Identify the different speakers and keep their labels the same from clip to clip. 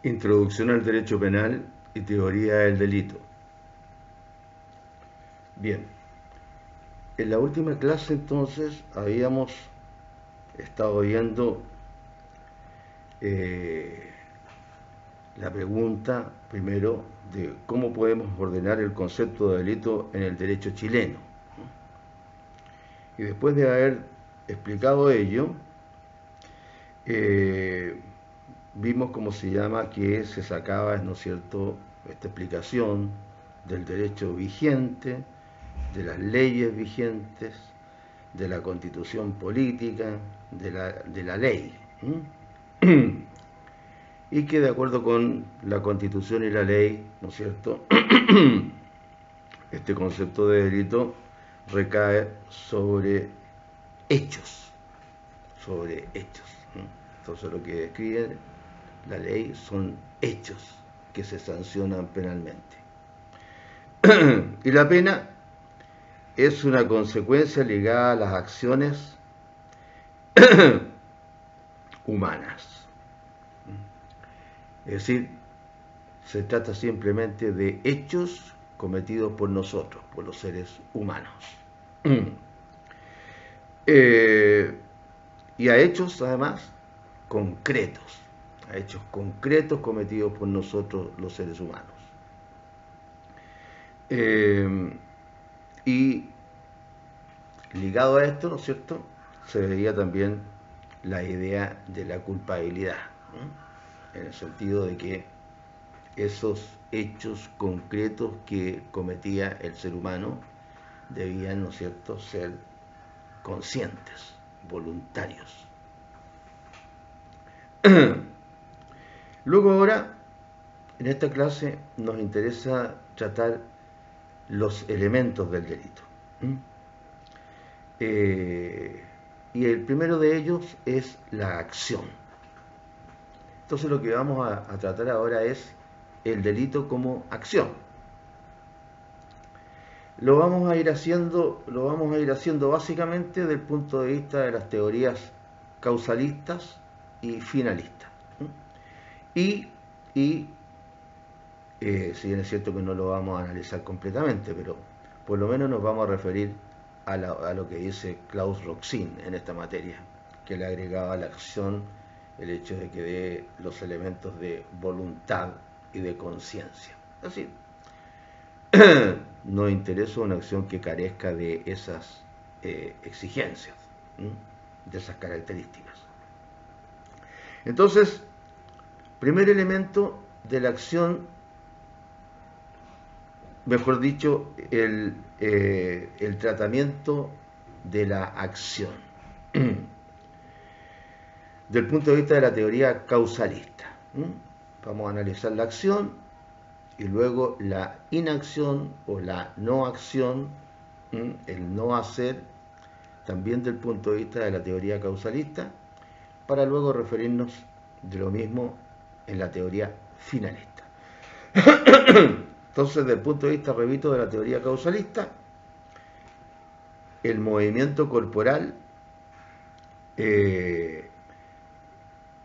Speaker 1: Introducción al derecho penal y teoría del delito. Bien, en la última clase entonces habíamos estado viendo eh, la pregunta primero de cómo podemos ordenar el concepto de delito en el derecho chileno. Y después de haber explicado ello, eh, vimos cómo se llama que se sacaba, ¿no es cierto?, esta explicación del derecho vigente, de las leyes vigentes, de la constitución política, de la ley. Y que de acuerdo con la constitución y la ley, ¿no es cierto?, este concepto de delito recae sobre hechos, sobre hechos. Entonces lo que describe la ley son hechos que se sancionan penalmente. Y la pena es una consecuencia ligada a las acciones humanas. Es decir, se trata simplemente de hechos cometidos por nosotros, por los seres humanos. Y a hechos, además, concretos, a hechos concretos cometidos por nosotros, los seres humanos. Y ligado a esto, ¿no es cierto?, se veía también la idea de la culpabilidad, ¿no?, en el sentido de que esos hechos concretos que cometía el ser humano debían, ¿no es cierto?, ser conscientes, voluntarios. Luego ahora, en esta clase, nos interesa tratar los elementos del delito. Y el primero de ellos es la acción. Entonces lo que vamos a tratar ahora es el delito como acción. Lo vamos a ir haciendo básicamente desde el punto de vista de las teorías causalistas y finalistas. Y si bien es cierto que no lo vamos a analizar completamente, pero por lo menos nos vamos a referir a lo que dice Klaus Roxin en esta materia, que le agregaba a la acción el hecho de que dé los elementos de voluntad y de conciencia. Es decir, nos interesa una acción que carezca de esas exigencias, de esas características. Entonces, primer elemento de la acción, mejor dicho, el tratamiento de la acción, del punto de vista de la teoría causalista. Vamos a analizar la acción y luego la inacción o la no acción, el no hacer, también del punto de vista de la teoría causalista, para luego referirnos de lo mismo en la teoría finalista. Entonces, desde el punto de vista, repito, de la teoría causalista, el movimiento corporal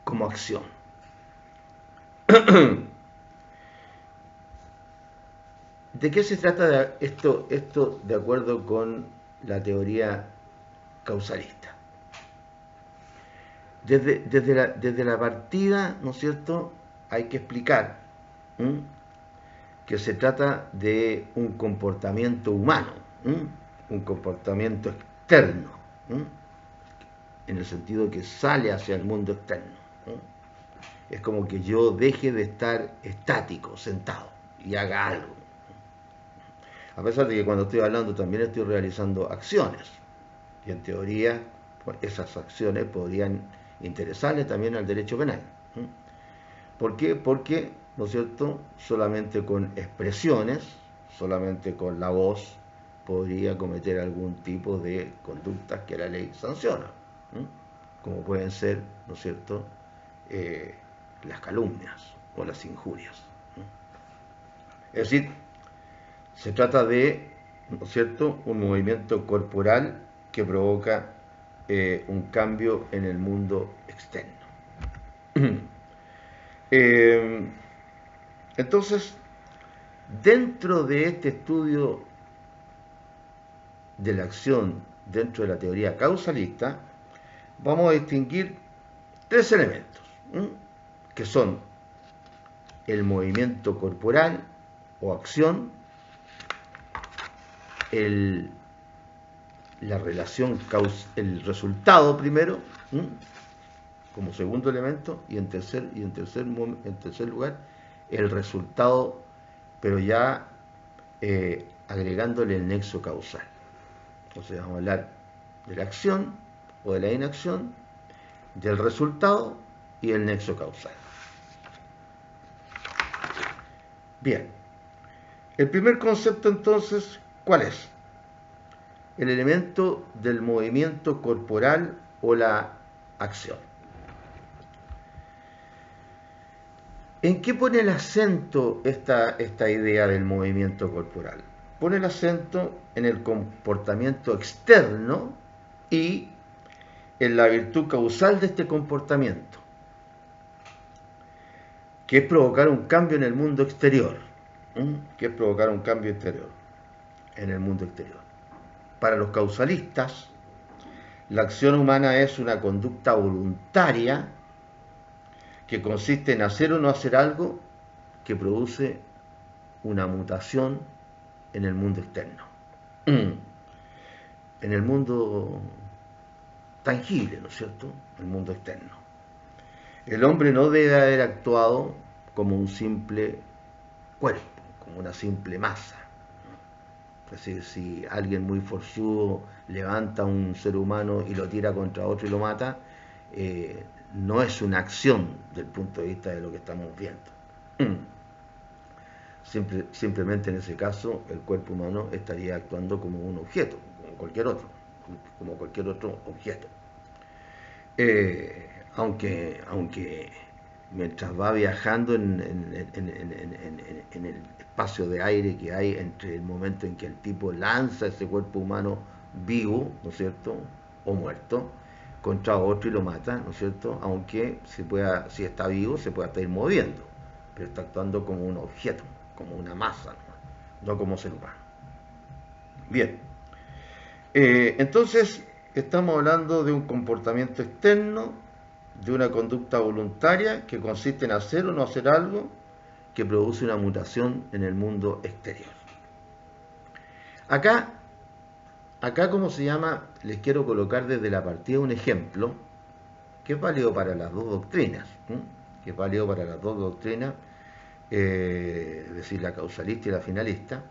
Speaker 1: como acción. ¿De qué se trata esto de acuerdo con la teoría causalista? Desde la partida, ¿no es cierto?, hay que explicar que se trata de un comportamiento humano, un comportamiento externo, en el sentido que sale hacia el mundo externo. Es como que yo deje de estar estático, sentado, y haga algo. A pesar de que cuando estoy hablando también estoy realizando acciones. Y en teoría, pues, esas acciones podrían interesarle también al derecho penal. ¿Por qué? Porque, ¿no es cierto?, solamente con expresiones, solamente con la voz, podría cometer algún tipo de conductas que la ley sanciona, como pueden ser, ¿no es cierto?, las calumnias o las injurias. Es decir, se trata de, ¿no es cierto?, un movimiento corporal que provoca un cambio en el mundo externo. Eh, entonces, dentro de este estudio de la acción, dentro de la teoría causalista, vamos a distinguir tres elementos, ¿m? Que son el movimiento corporal o acción, el, la relación, el resultado primero, ¿m? Como segundo elemento, y en tercer lugar, el resultado, pero ya agregándole el nexo causal. Entonces vamos a hablar de la acción o de la inacción, del resultado y el nexo causal. Bien, el primer concepto entonces, ¿cuál es? El elemento del movimiento corporal o la acción. ¿En qué pone el acento esta idea del movimiento corporal? Pone el acento en el comportamiento externo y en la virtud causal de este comportamiento, que es provocar un cambio en el mundo exterior. Que es provocar un cambio exterior en el mundo exterior. Para los causalistas, la acción humana es una conducta voluntaria que consiste en hacer o no hacer algo que produce una mutación en el mundo externo, en el mundo tangible, ¿no es cierto? El mundo externo. El hombre no debe haber actuado como un simple cuerpo, como una simple masa. Es decir, si alguien muy forzudo levanta a un ser humano y lo tira contra otro y lo mata, no es una acción del punto de vista de lo que estamos viendo. Simplemente en ese caso el cuerpo humano estaría actuando como un objeto, como cualquier otro objeto. Aunque mientras va viajando en el espacio de aire que hay entre el momento en que el tipo lanza ese cuerpo humano vivo, ¿no es cierto?, o muerto, contra otro y lo mata, ¿no es cierto?, aunque si está vivo se pueda estar moviendo, pero está actuando como un objeto, como una masa, no como ser humano. Bien, entonces estamos hablando de un comportamiento externo, de una conducta voluntaria que consiste en hacer o no hacer algo que produce una mutación en el mundo exterior. Acá ¿cómo se llama? Les quiero colocar desde la partida un ejemplo que es válido para las dos doctrinas, es decir, la causalista y la finalista,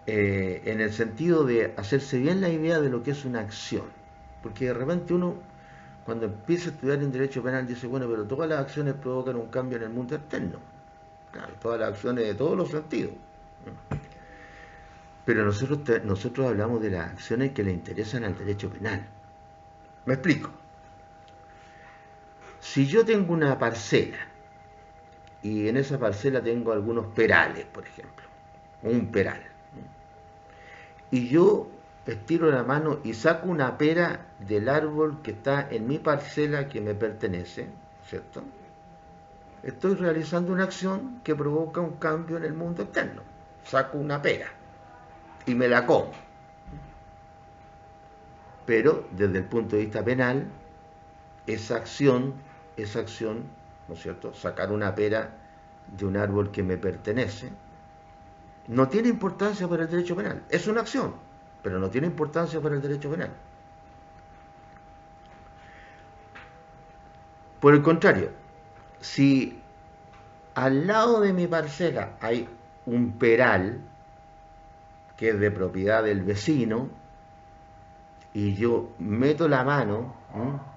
Speaker 1: en el sentido de hacerse bien la idea de lo que es una acción, porque de repente uno, cuando empieza a estudiar en derecho penal, dice, bueno, pero todas las acciones provocan un cambio en el mundo externo, claro, todas las acciones de todos los sentidos, pero nosotros hablamos de las acciones que le interesan al derecho penal. Me explico. Si yo tengo una parcela y en esa parcela tengo algunos perales, por ejemplo, un peral, y yo estiro la mano y saco una pera del árbol que está en mi parcela que me pertenece, ¿cierto? Estoy realizando una acción que provoca un cambio en el mundo externo. Saco una pera y me la como. Pero desde el punto de vista penal, esa acción, ¿no es cierto?, sacar una pera de un árbol que me pertenece, no tiene importancia para el derecho penal. Es una acción, pero no tiene importancia para el derecho penal. Por el contrario, si al lado de mi parcela hay un peral que es de propiedad del vecino y yo meto la mano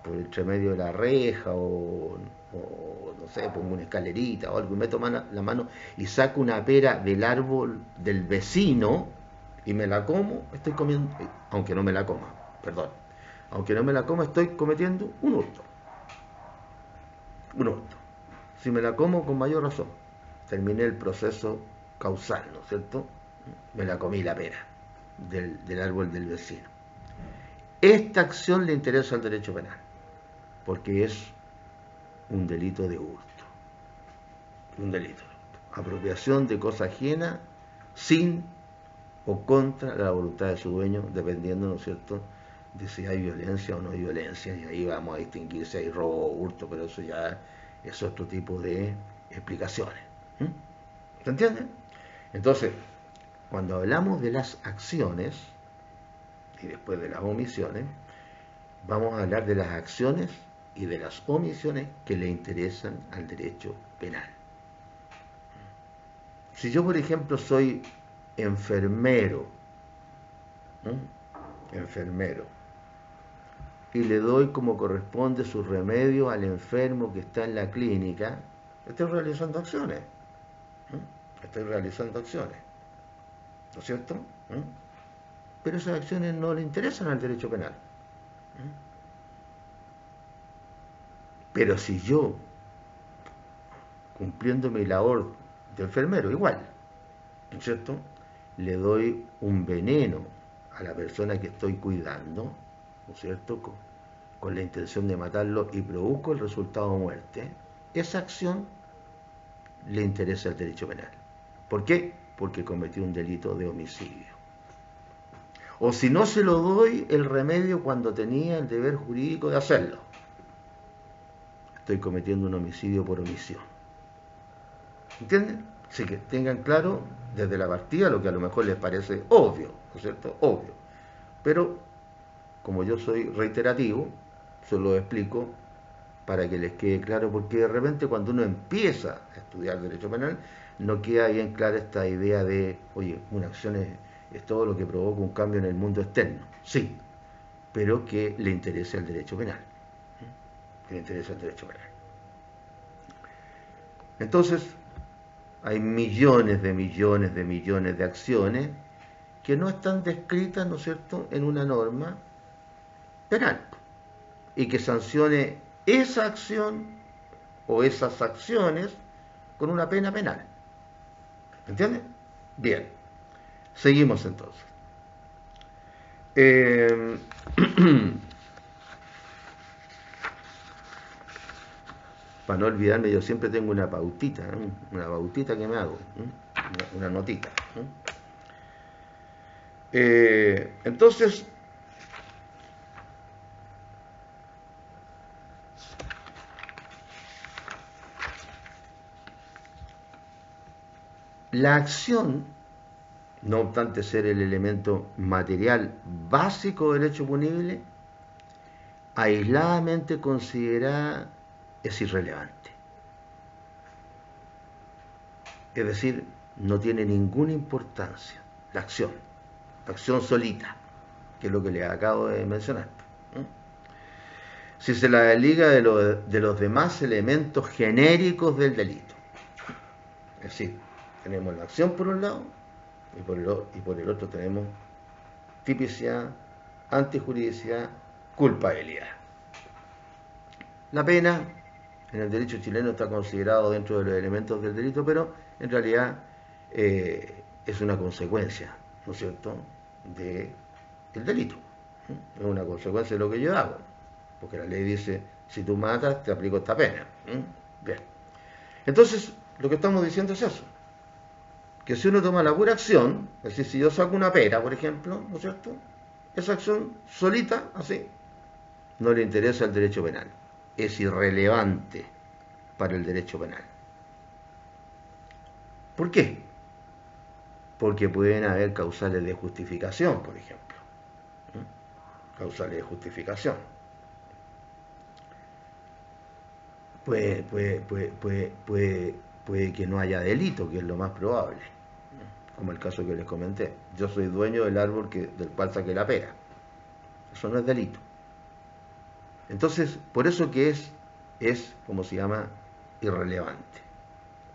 Speaker 1: por entre medio de la reja o no sé, pongo una escalerita o algo y meto la mano y saco una pera del árbol del vecino y me la como, estoy comiendo, aunque no me la coma, perdón, aunque no me la coma, estoy cometiendo un hurto. Si me la como, con mayor razón, terminé el proceso causal, ¿no es cierto? Me la comí la pera del árbol del vecino. Esta acción le interesa al derecho penal, porque es un delito de hurto. Un delito. Apropiación de cosa ajena sin o contra la voluntad de su dueño, dependiendo, ¿no es cierto?, de si hay violencia o no hay violencia, y ahí vamos a distinguir si hay robo o hurto, pero eso ya es otro tipo de explicaciones. ¿Mm? ¿Se entiende? Entonces, cuando hablamos de las acciones y después de las omisiones, vamos a hablar de las acciones y de las omisiones que le interesan al derecho penal. Si yo, por ejemplo, soy enfermero, enfermero, y le doy como corresponde su remedio al enfermo que está en la clínica, estoy realizando acciones. Estoy realizando acciones, ¿no es cierto? Pero esas acciones no le interesan al derecho penal. Pero si yo, cumpliendo mi labor de enfermero, igual, ¿no es cierto?, le doy un veneno a la persona que estoy cuidando, ¿no es cierto?, con la intención de matarlo y produzco el resultado de muerte, esa acción le interesa al derecho penal. ¿Por qué? Porque cometió un delito de homicidio. O si no se lo doy el remedio cuando tenía el deber jurídico de hacerlo, estoy cometiendo un homicidio por omisión. ¿Entienden? Así que tengan claro desde la partida lo que a lo mejor les parece obvio, ¿no es cierto? Obvio. Pero como yo soy reiterativo, se lo explico para que les quede claro, porque de repente cuando uno empieza a estudiar derecho penal, no queda bien clara esta idea de, oye, una acción es todo lo que provoca un cambio en el mundo externo. Sí, pero que le interese al derecho penal. Que le interese al derecho penal. Entonces, hay millones de millones de millones de acciones que no están descritas, ¿no es cierto?, en una norma penal y que sancione esa acción o esas acciones con una pena penal. ¿Entiendes? Bien, seguimos entonces. Para no olvidarme, yo siempre tengo una pautita que me hago, una notita. Entonces, la acción, no obstante ser el elemento material básico del hecho punible, aisladamente considerada es irrelevante. Es decir, no tiene ninguna importancia la acción solita, que es lo que les acabo de mencionar. Si se la desliga de los demás elementos genéricos del delito. Es decir, tenemos la acción por un lado y por el otro tenemos tipicidad, antijuridicidad, culpabilidad. La pena en el derecho chileno está considerado dentro de los elementos del delito, pero en realidad es una consecuencia, ¿no es cierto?, del delito. Es una consecuencia de lo que yo hago, porque la ley dice, si tú matas, te aplico esta pena. Bien. Entonces, lo que estamos diciendo es eso, que si uno toma la pura acción, es decir, si yo saco una pera, por ejemplo, ¿no es cierto?, esa acción solita, así, no le interesa el derecho penal. Es irrelevante para el derecho penal. ¿Por qué? Porque pueden haber causales de justificación, por ejemplo. Causales de justificación. Puede que no haya delito, que es lo más probable, como el caso que les comenté. Yo soy dueño del árbol del cual saqué la pera. Eso no es delito. Entonces, por eso que es como se llama, irrelevante.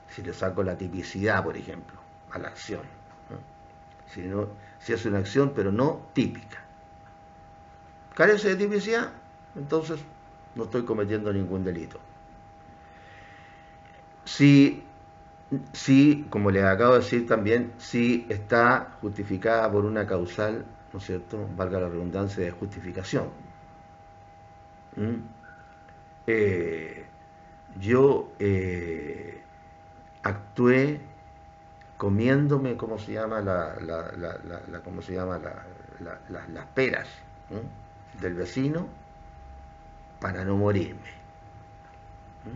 Speaker 1: Si le saco la tipicidad, por ejemplo, a la acción. Si es una acción, pero no típica. Carece de tipicidad, entonces no estoy cometiendo ningún delito. Si, como les acabo de decir también, si está justificada por una causal, ¿no es cierto?, valga la redundancia, de justificación. Yo actué comiéndome, ¿cómo se llama? ¿Cómo se llama? Las peras, ¿m? Del vecino para no morirme, ¿m?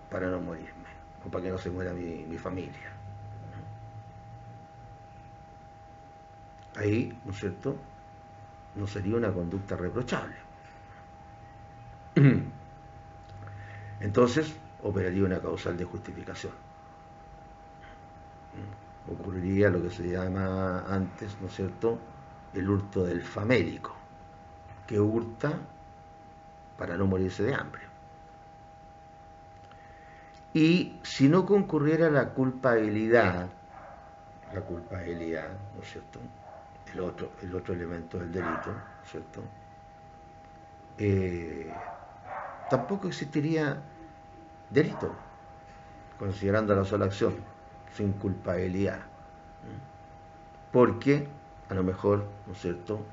Speaker 1: Para no morirme, o para que no se muera mi familia. Ahí, ¿no es cierto?, no sería una conducta reprochable. Entonces, operaría una causal de justificación. Ocurriría lo que se llama antes, ¿no es cierto?, el hurto del famélico, que hurta para no morirse de hambre. Y si no concurriera la culpabilidad, ¿no es cierto?, el otro elemento del delito, ¿no es cierto?, tampoco existiría delito, considerando la sola acción, sin culpabilidad. Porque a lo mejor, ¿no es cierto?,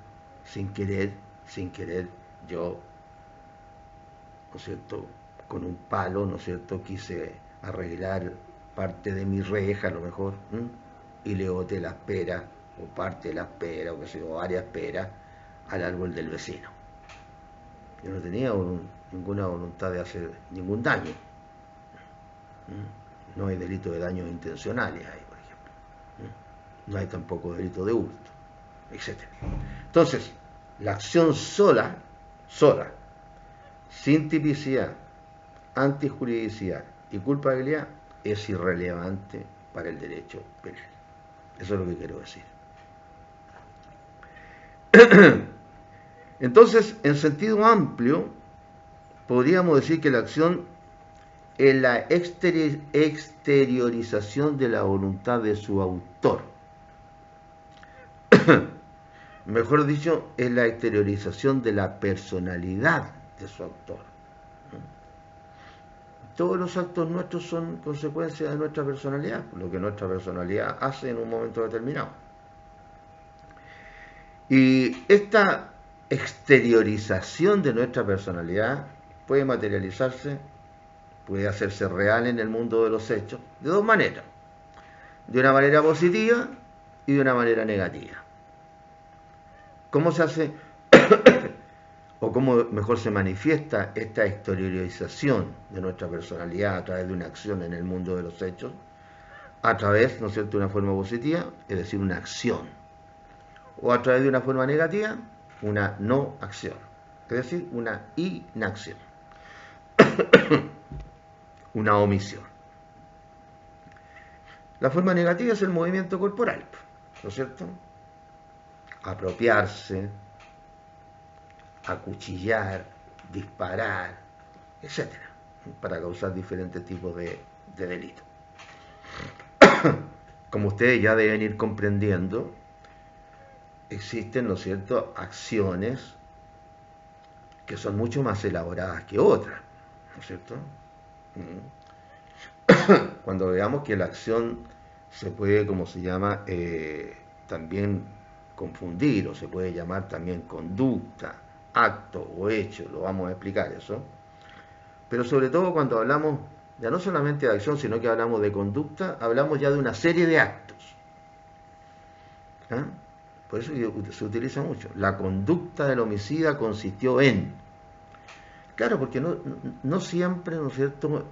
Speaker 1: sin querer, yo, ¿no es cierto?, con un palo, ¿no es cierto?, quise arreglar parte de mi reja, a lo mejor, y le boté las peras, o parte de las peras, o qué sé yo, varias peras, al árbol del vecino. Yo no tenía ninguna voluntad de hacer ningún daño. No hay delito de daños intencionales ahí, por ejemplo. No hay tampoco delito de hurto, etc. Entonces, la acción sola, sin tipicidad, antijuridicidad y culpabilidad, es irrelevante para el derecho penal. Eso es lo que quiero decir. Entonces, en sentido amplio, podríamos decir que la acción es la exteriorización de la voluntad de su autor. Mejor dicho, es la exteriorización de la personalidad de su autor. Todos los actos nuestros son consecuencia de nuestra personalidad, lo que nuestra personalidad hace en un momento determinado. Y esta exteriorización de nuestra personalidad puede materializarse, puede hacerse real en el mundo de los hechos, de dos maneras. De una manera positiva y de una manera negativa. ¿Cómo se hace o cómo mejor se manifiesta esta exteriorización de nuestra personalidad a través de una acción en el mundo de los hechos? A través, ¿no es cierto?, de una forma positiva, es decir, una acción. O a través de una forma negativa, una no acción. Es decir, una inacción. Una omisión. La forma negativa es el movimiento corporal, ¿no es cierto? Apropiarse, acuchillar, disparar, etcétera, para causar diferentes tipos de delitos. Como ustedes ya deben ir comprendiendo, existen, ¿no es cierto?, acciones que son mucho más elaboradas que otras, ¿no es cierto? Cuando veamos que la acción se puede, como se llama, también confundir, o se puede llamar también conducta, acto o hecho, lo vamos a explicar eso. Pero sobre todo cuando hablamos ya no solamente de acción, sino que hablamos de conducta, hablamos ya de una serie de actos. ¿Ah? Por eso se utiliza mucho. La conducta del homicida consistió en... Claro, porque no siempre, ¿no es cierto?,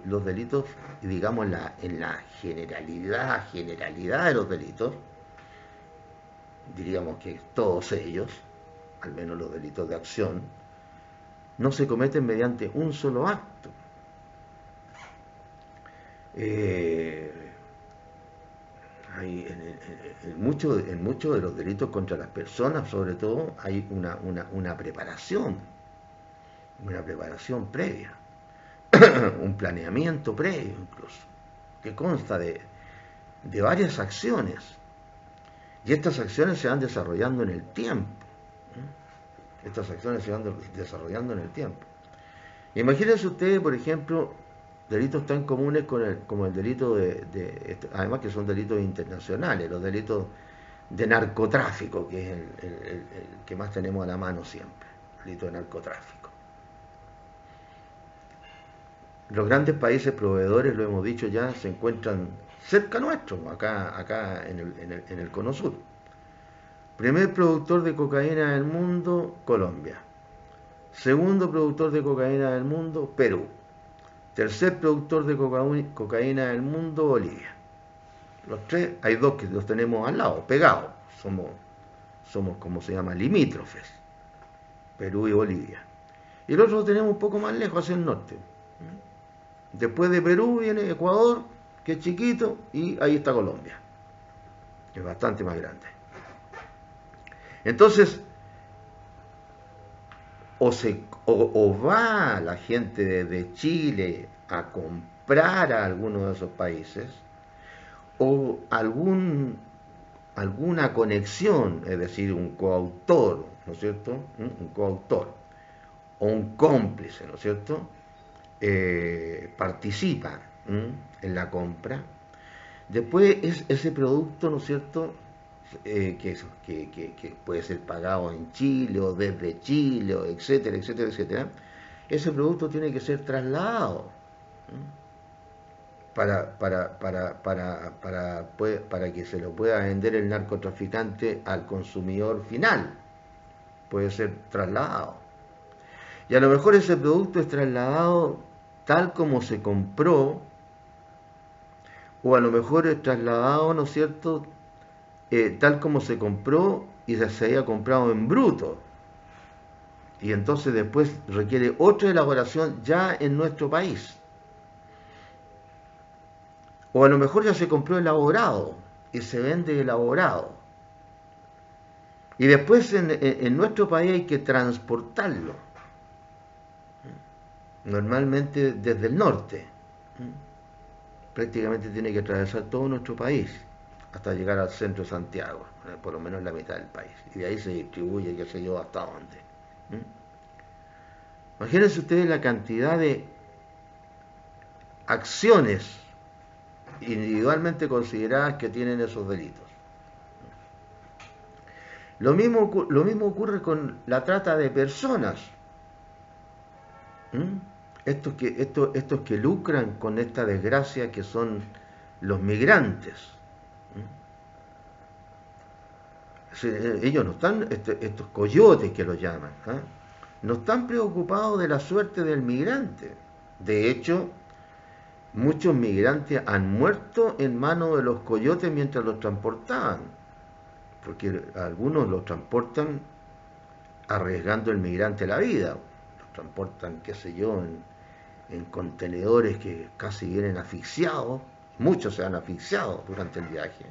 Speaker 1: los delitos, digamos, en la generalidad de los delitos, diríamos que todos ellos, al menos los delitos de acción, no se cometen mediante un solo acto. En muchos de los delitos contra las personas, sobre todo, hay una preparación previa, un planeamiento previo incluso, que consta de varias acciones. Y estas acciones se van desarrollando en el tiempo. Estas acciones se van desarrollando en el tiempo. Imagínense ustedes, por ejemplo, delitos tan comunes como el delito además que son delitos internacionales, los delitos de narcotráfico, que es el que más tenemos a la mano siempre, el delito de narcotráfico. los grandes países proveedores, lo hemos dicho ya, se encuentran cerca nuestro, acá en el Cono Sur. Primer productor de cocaína del mundo, Colombia. Segundo productor de cocaína del mundo, Perú. Tercer productor de cocaína del mundo, Bolivia. Los tres, hay dos que los tenemos al lado, pegados. Somos como se llama, limítrofes. Perú y Bolivia. Y el otro lo tenemos un poco más lejos, hacia el norte. Después de Perú viene Ecuador, que es chiquito, y ahí está Colombia. Es bastante más grande. Entonces, o va la gente desde Chile a comprar a alguno de esos países, o alguna conexión, es decir, un coautor, ¿no es cierto? Un coautor o un cómplice, ¿no es cierto? Participa en la compra. Después ese producto, ¿no es cierto? Que puede ser pagado en Chile o desde Chile, etcétera, etcétera, etcétera. Ese producto tiene que ser trasladado para que se lo pueda vender el narcotraficante al consumidor final. Puede ser trasladado. Y a lo mejor ese producto es trasladado tal como se compró, o a lo mejor es trasladado, ¿no es cierto?, tal como se compró y se había comprado en bruto. Y entonces después requiere otra elaboración ya en nuestro país. O a lo mejor ya se compró elaborado y se vende elaborado. Y después en nuestro país hay que transportarlo. Normalmente desde el norte. Prácticamente tiene que atravesar todo nuestro país hasta llegar al centro de Santiago, por lo menos la mitad del país. Y de ahí se distribuye, qué sé yo, hasta dónde. Imagínense ustedes la cantidad de acciones individualmente consideradas que tienen esos delitos. Lo mismo ocurre con la trata de personas. Estos que lucran con esta desgracia que son los migrantes. Ellos no están, estos coyotes que los llaman, no están preocupados de la suerte del migrante. De hecho, muchos migrantes han muerto en manos de los coyotes mientras los transportaban, porque algunos los transportan arriesgando el migrante la vida, los transportan, qué sé yo, en contenedores que casi vienen asfixiados, muchos se han asfixiado durante el viaje,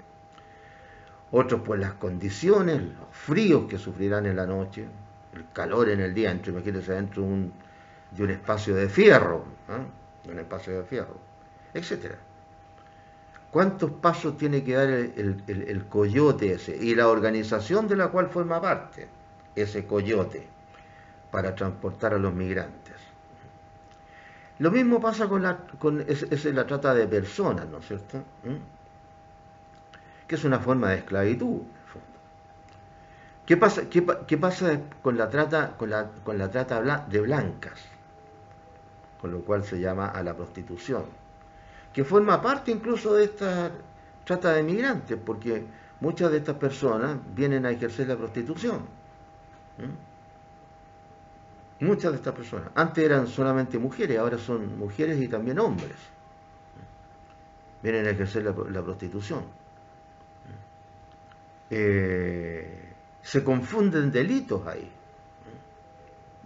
Speaker 1: otros por las condiciones, los fríos que sufrirán en la noche, el calor en el día, imagínense dentro de un espacio de fierro, etcétera. ¿Cuántos pasos tiene que dar el coyote ese y la organización de la cual forma parte ese coyote para transportar a los migrantes? Lo mismo pasa con la trata de personas, ¿no es cierto? Que es una forma de esclavitud, en el fondo. ¿Qué pasa con la trata de blancas? Con lo cual se llama a la prostitución, que forma parte incluso de esta trata de migrantes, porque muchas de estas personas vienen a ejercer la prostitución. Muchas de estas personas. Antes eran solamente mujeres, ahora son mujeres y también hombres. Vienen a ejercer la prostitución. Se confunden delitos ahí.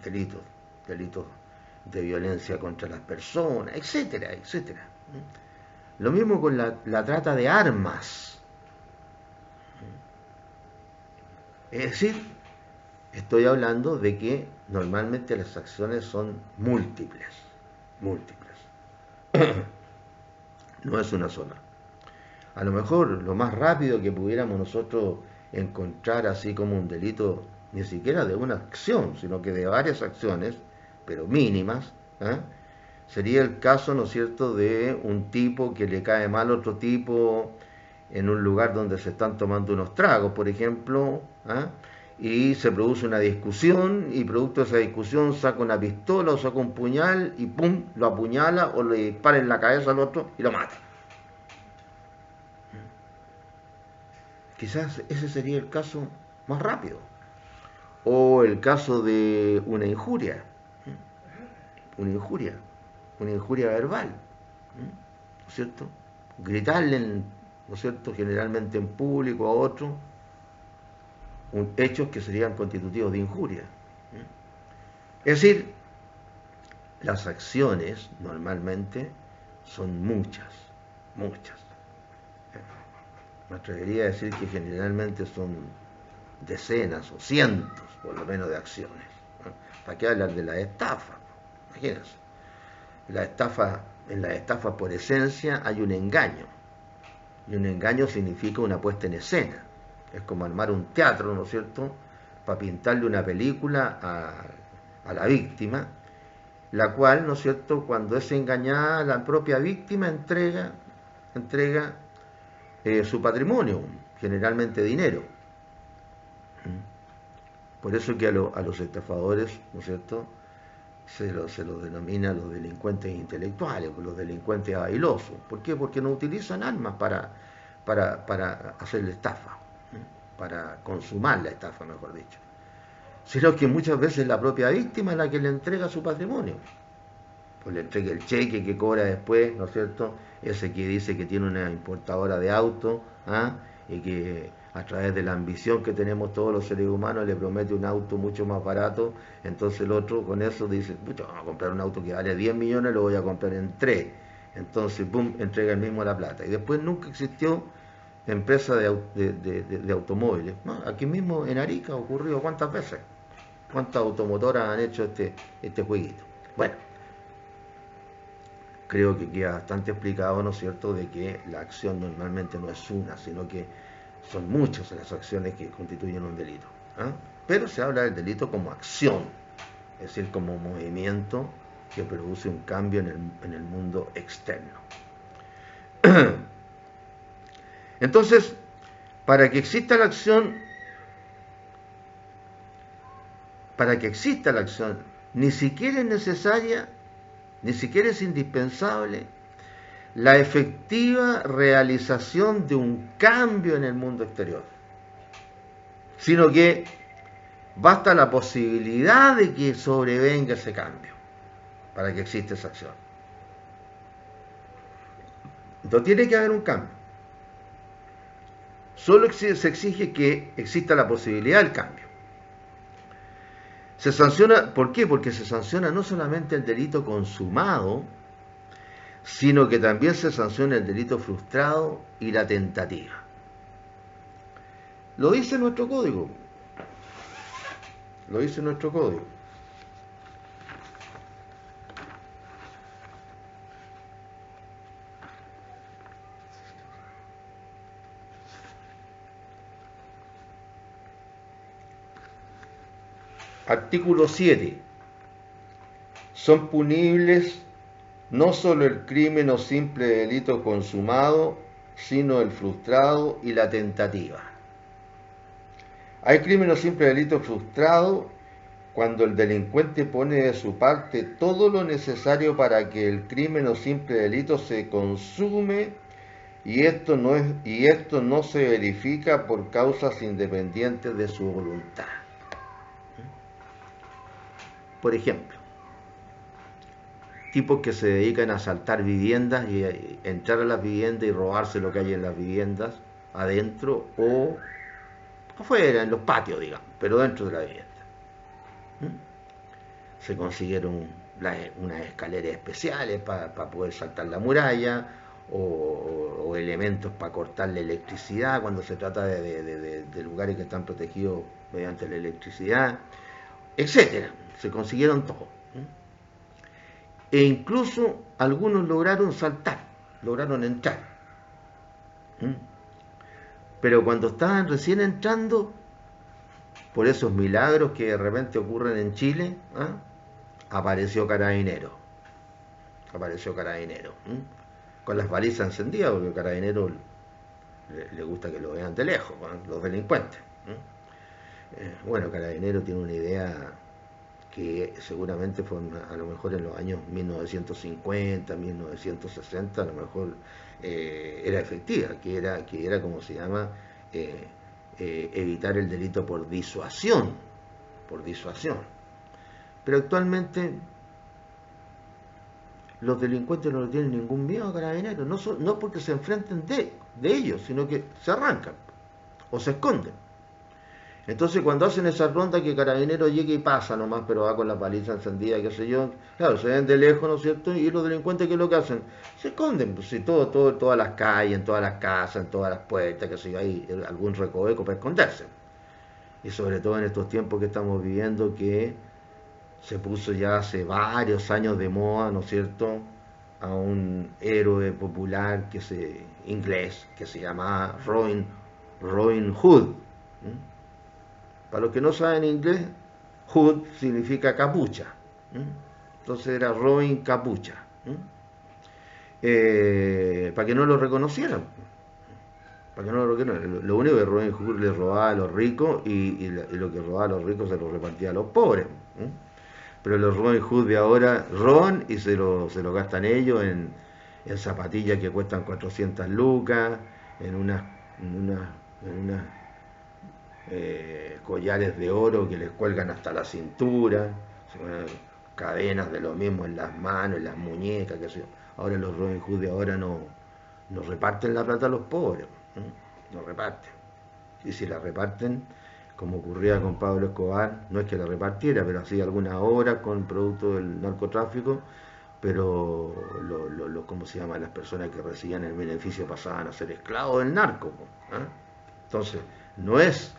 Speaker 1: Delitos de violencia contra las personas, etcétera, etcétera. Lo mismo con la trata de armas. Es decir, estoy hablando de que normalmente las acciones son múltiples. No es una sola. A lo mejor lo más rápido que pudiéramos nosotros encontrar así como un delito, ni siquiera de una acción, sino que de varias acciones, pero mínimas, sería el caso, ¿no es cierto?, de un tipo que le cae mal a otro tipo en un lugar donde se están tomando unos tragos, por ejemplo, y se produce una discusión y producto de esa discusión saca una pistola o saca un puñal y pum, lo apuñala o le dispara en la cabeza al otro y lo mata. Quizás ese sería el caso más rápido. O el caso de una injuria, una injuria, una injuria verbal, ¿no es cierto? Gritarle, ¿no es cierto?, generalmente en público a otro, hechos que serían constitutivos de injuria. Es decir, las acciones normalmente son muchas, muchas. Me atrevería a decir que generalmente son decenas o cientos, por lo menos, de acciones. ¿Para qué hablar de la estafa? Imagínense. En la estafa por esencia hay un engaño. Y un engaño significa una puesta en escena. Es como armar un teatro, ¿no es cierto?, para pintarle una película a la víctima, la cual, ¿no es cierto?, cuando es engañada, la propia víctima entrega su patrimonio, generalmente dinero. Por eso que a los estafadores, ¿no es cierto?, se los denomina los delincuentes intelectuales, los delincuentes bailosos. ¿Por qué? Porque no utilizan armas para hacer la estafa, para consumar la estafa, mejor dicho. Sino que muchas veces la propia víctima es la que le entrega su patrimonio. Pues le entrega el cheque que cobra después, ¿no es cierto?, ese que dice que tiene una importadora de auto, y que a través de la ambición que tenemos todos los seres humanos le promete un auto mucho más barato. Entonces el otro con eso dice, pucha, vamos a comprar un auto que vale 10 millones, lo voy a comprar en 3. Entonces, pum, entrega el mismo la plata. Y después nunca existió empresa de automóviles, ¿no? Aquí mismo en Arica ha ocurrido cuántas veces, cuántas automotoras han hecho este jueguito. Bueno, creo que queda bastante explicado, ¿no es cierto?, de que la acción normalmente no es una, sino que son muchas las acciones que constituyen un delito. Pero se habla del delito como acción, es decir, como movimiento que produce un cambio en el mundo externo. Entonces, para que exista la acción, ni siquiera es necesaria, ni siquiera es indispensable la efectiva realización de un cambio en el mundo exterior, sino que basta la posibilidad de que sobrevenga ese cambio para que exista esa acción. Entonces tiene que haber un cambio. Solo se exige que exista la posibilidad del cambio. Se sanciona, ¿por qué? Porque se sanciona no solamente el delito consumado, sino que también se sanciona el delito frustrado y la tentativa. Lo dice nuestro código. Lo dice nuestro código. Artículo 7. Son punibles no solo el crimen o simple delito consumado, sino el frustrado y la tentativa. Hay crimen o simple delito frustrado cuando el delincuente pone de su parte todo lo necesario para que el crimen o simple delito se consume y esto no se verifica por causas independientes de su voluntad. Por ejemplo, tipos que se dedican a asaltar viviendas y entrar a las viviendas y robarse lo que hay en las viviendas adentro o afuera, en los patios, digamos, pero dentro de la vivienda. Se consiguieron unas escaleras especiales para poder saltar la muralla o elementos para cortar la electricidad cuando se trata de lugares que están protegidos mediante la electricidad, etcétera. Se consiguieron todo. E incluso algunos lograron saltar, lograron entrar. Pero cuando estaban recién entrando, por esos milagros que de repente ocurren en Chile, apareció Carabinero. Con las balizas encendidas, porque Carabinero le gusta que lo vean de lejos, los delincuentes. Bueno, Carabinero tiene una idea que seguramente fue a lo mejor en los años 1950, 1960, a lo mejor era efectiva, que era como se llama, eh, evitar el delito por disuasión. Pero actualmente los delincuentes no le tienen ningún miedo a Carabineros, no porque se enfrenten de ellos, sino que se arrancan o se esconden. Entonces cuando hacen esa ronda que Carabinero llega y pasa nomás, pero va con la paliza encendida, qué sé yo, claro, se ven de lejos, ¿no es cierto? Y los delincuentes, ¿qué es lo que hacen? Se esconden, pues sí, todas las calles, en todas las casas, en todas las puertas, qué sé yo, hay algún recoveco para esconderse. Y sobre todo en estos tiempos que estamos viviendo, que se puso ya hace varios años de moda, ¿no es cierto?, a un héroe popular inglés que se llamaba Robin Hood. Para los que no saben inglés, Hood significa capucha. Entonces era Robin Capucha. Para que no lo reconocieran. Para que no lo reconocieran. Lo único que Robin Hood le robaba a los ricos y lo que robaba a los ricos se lo repartía a los pobres. Pero los Robin Hood de ahora roban y se lo gastan ellos en zapatillas que cuestan 400 lucas, en unas collares de oro que les cuelgan hasta la cintura, cadenas de lo mismo en las manos, en las muñecas, que sé yo. Ahora los Robin Hood de ahora no reparten la plata a los pobres, no reparten. Y si la reparten, como ocurría con Pablo Escobar, no es que la repartiera, pero hacía algunas obras con producto del narcotráfico, pero ¿cómo se llama? Las personas que recibían el beneficio pasaban a ser esclavos del narco. Entonces, no es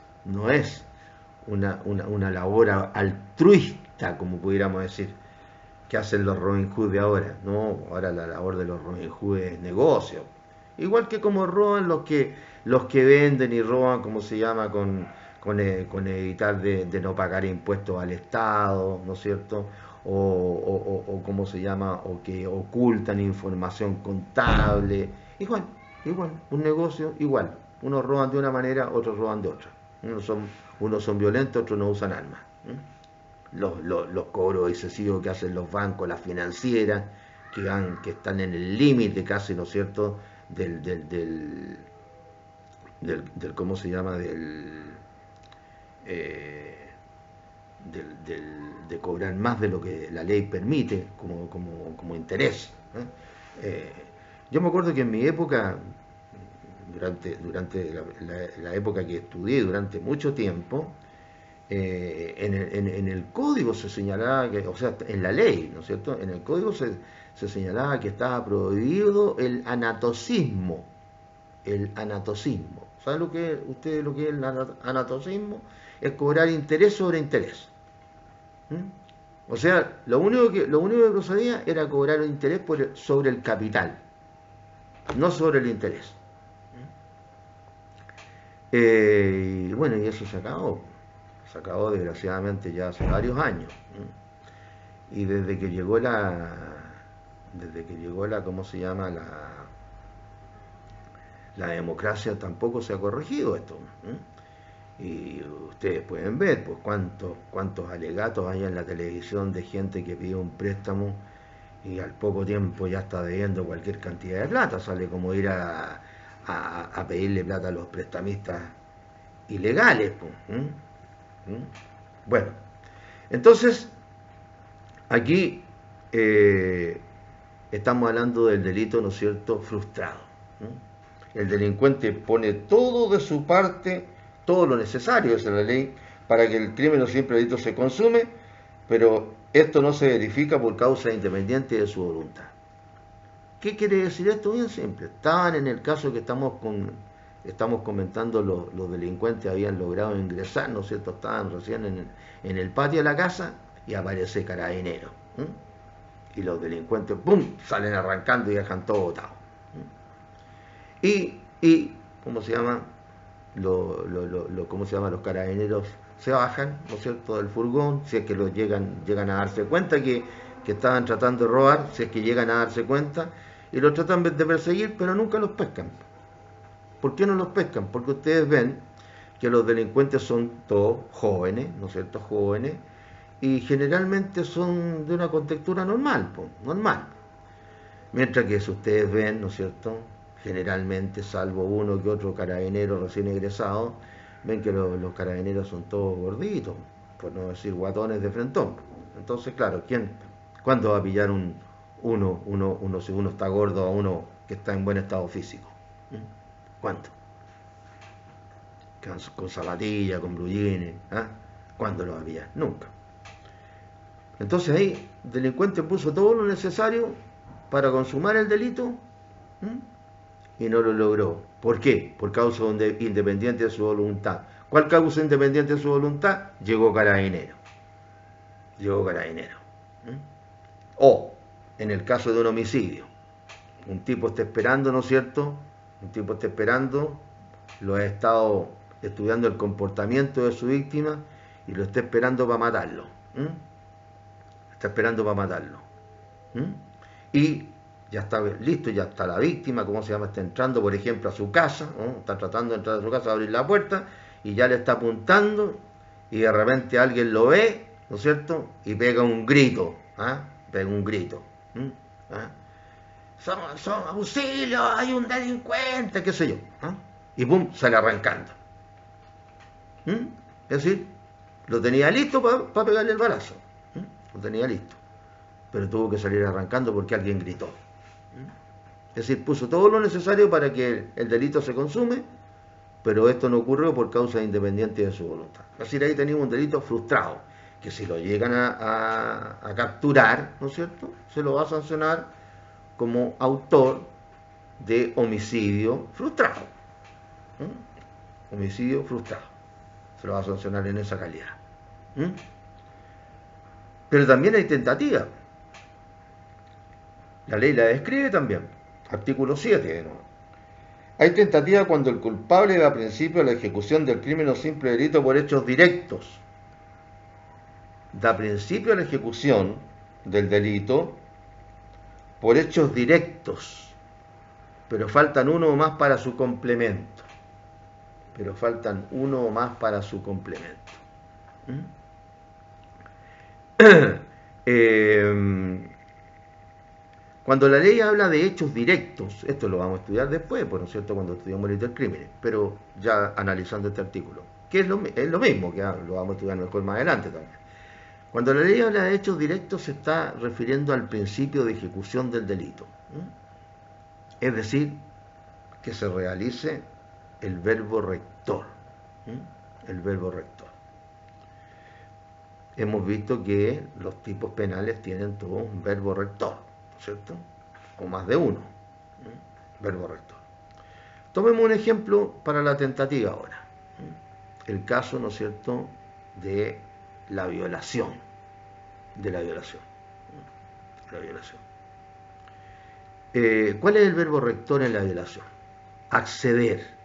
Speaker 1: una labor altruista, como pudiéramos decir, que hacen los Robin Hood de ahora. No, ahora la labor de los Robin Hood es negocio. Igual que como roban los que venden y roban, como se llama, con evitar de no pagar impuestos al Estado, ¿no es cierto? O cómo se llama, o que ocultan información contable. Igual, un negocio igual. Unos roban de una manera, otros roban de otra. Unos son violentos, otros no usan armas. Los cobros excesivos que hacen los bancos, las financieras, que están en el límite casi, ¿no es cierto?, ¿cómo se llama?, de cobrar más de lo que la ley permite como interés. Yo me acuerdo que en mi época, durante la época que estudié durante mucho tiempo, en el código se señalaba que, o sea, en la ley, ¿no es cierto?, en el código se señalaba que estaba prohibido el anatocismo. El anatocismo. ¿Saben ustedes lo que es el anatocismo? Es cobrar interés sobre interés. O sea, lo único que procedía era cobrar un interés sobre el capital, no sobre el interés. Y bueno, y eso se acabó desgraciadamente ya hace varios años. Y desde que llegó ¿cómo se llama?, la democracia, tampoco se ha corregido esto. Y ustedes pueden ver pues cuántos alegatos hay en la televisión de gente que pide un préstamo y al poco tiempo ya está debiendo cualquier cantidad de plata. Sale como ir a pedirle plata a los prestamistas ilegales. Pues. Bueno, entonces aquí estamos hablando del delito, ¿no es cierto?, frustrado. El delincuente pone todo de su parte, todo lo necesario, esa es la ley, para que el crimen o simple delito se consume, pero esto no se verifica por causa independiente de su voluntad. ¿Qué quiere decir esto? Bien simple. Estaban en el caso que estamos comentando, los delincuentes habían logrado ingresar, ¿no es cierto? Estaban recién en el patio de la casa y aparece Carabinero. Y los delincuentes, ¡pum!, salen arrancando y dejan todo botado. Y ¿cómo se llama? ¿Cómo se llama? Los carabineros se bajan, ¿no es cierto?, del furgón, si es que llegan a darse cuenta que estaban tratando de robar, si es que llegan a darse cuenta, y los tratan de perseguir, pero nunca los pescan. ¿Por qué no los pescan? Porque ustedes ven que los delincuentes son todos jóvenes, ¿no es cierto? Jóvenes, y generalmente son de una contextura normal, pues, normal. Mientras que si ustedes ven, ¿no es cierto? Generalmente, salvo uno que otro carabinero recién egresado, ven que los carabineros son todos gorditos, por no decir guatones de frentón. Entonces, claro, ¿cuándo va a pillar uno si uno está gordo a uno que está en buen estado físico? ¿Cuándo? Con zapatillas, con blue jeans, ¿eh? ¿Cuándo lo va a pillar? Nunca. Entonces ahí, el delincuente puso todo lo necesario para consumar el delito, y no lo logró. ¿Por qué? Por causa independiente de su voluntad. ¿Cuál causa independiente de su voluntad? Llegó carabinero. Llegó carabinero. O, en el caso de un homicidio, un tipo está esperando, ¿no es cierto? Un tipo está esperando, lo ha estado estudiando el comportamiento de su víctima y lo está esperando para matarlo. Está esperando para matarlo. Y ya está listo, ya está la víctima, ¿cómo se llama? Está entrando, por ejemplo, a su casa, ¿no? Está tratando de entrar a su casa, abrir la puerta, y ya le está apuntando, y de repente alguien lo ve, ¿no es cierto? Y pega un grito, pega un grito. Son auxilio, hay un delincuente, qué sé yo. Y pum, sale arrancando. Es decir, lo tenía listo para pegarle el balazo. Lo tenía listo. Pero tuvo que salir arrancando porque alguien gritó. Es decir, puso todo lo necesario para que el delito se consume, pero esto no ocurrió por causa independiente de su voluntad. Es decir, ahí tenemos un delito frustrado, que si lo llegan a capturar, ¿no es cierto?, se lo va a sancionar como autor de homicidio frustrado. Homicidio frustrado. Se lo va a sancionar en esa calidad. Pero también hay tentativa. La ley la describe también. Artículo 7. ¿no? Hay tentativa cuando el culpable da principio a la ejecución del crimen o simple delito por hechos directos. Da principio a la ejecución del delito por hechos directos. Pero faltan uno o más para su complemento. Cuando la ley habla de hechos directos, esto lo vamos a estudiar después, por no es cierto, cuando estudiamos el delito del crimen, pero ya analizando este artículo, que es lo mismo, que lo vamos a estudiar mejor más adelante también. Cuando la ley habla de hechos directos se está refiriendo al principio de ejecución del delito. Es decir, que se realice el verbo rector. El verbo rector. Hemos visto que los tipos penales tienen todo un verbo rector, ¿no es cierto? O más de uno. Verbo rector. Tomemos un ejemplo para la tentativa ahora. El caso, ¿no es cierto?, de la violación. ¿Cuál es el verbo rector en la violación? Acceder.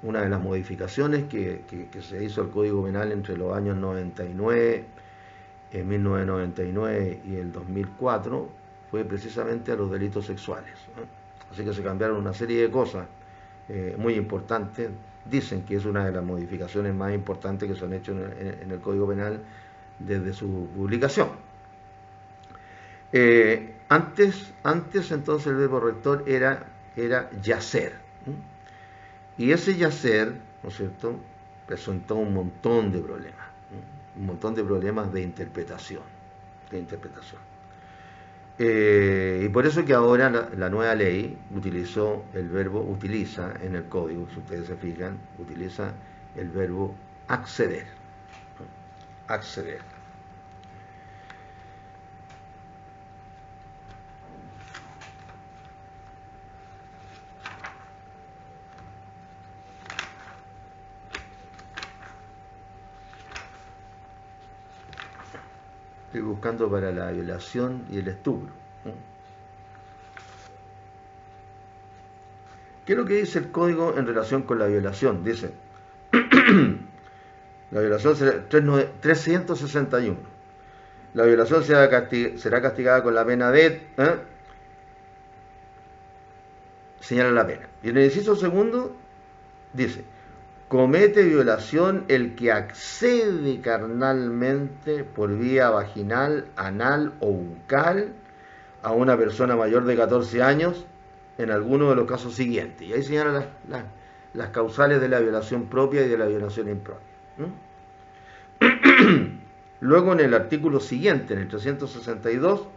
Speaker 1: Una de las modificaciones que se hizo al Código Penal entre los años 1999 y el 2004 fue precisamente a los delitos sexuales. Así que se cambiaron una serie de cosas muy importantes. Dicen que es una de las modificaciones más importantes que se han hecho en el Código Penal desde su publicación. Antes entonces el verbo rector era yacer. Y ese yacer, ¿no es cierto?, presentó un montón de problemas de interpretación. Y por eso que ahora la nueva ley utiliza en el código, si ustedes se fijan, utiliza el verbo acceder. Estoy buscando para la violación y el estupro. ¿Qué es lo que dice el código en relación con la violación? Dice, la violación será 361. La violación será castigada con la pena de... señala la pena. Y en el inciso segundo dice, comete violación el que accede carnalmente por vía vaginal, anal o bucal a una persona mayor de 14 años en alguno de los casos siguientes. Y ahí señalan las causales de la violación propia y de la violación impropia. Luego en el artículo siguiente, en el 362,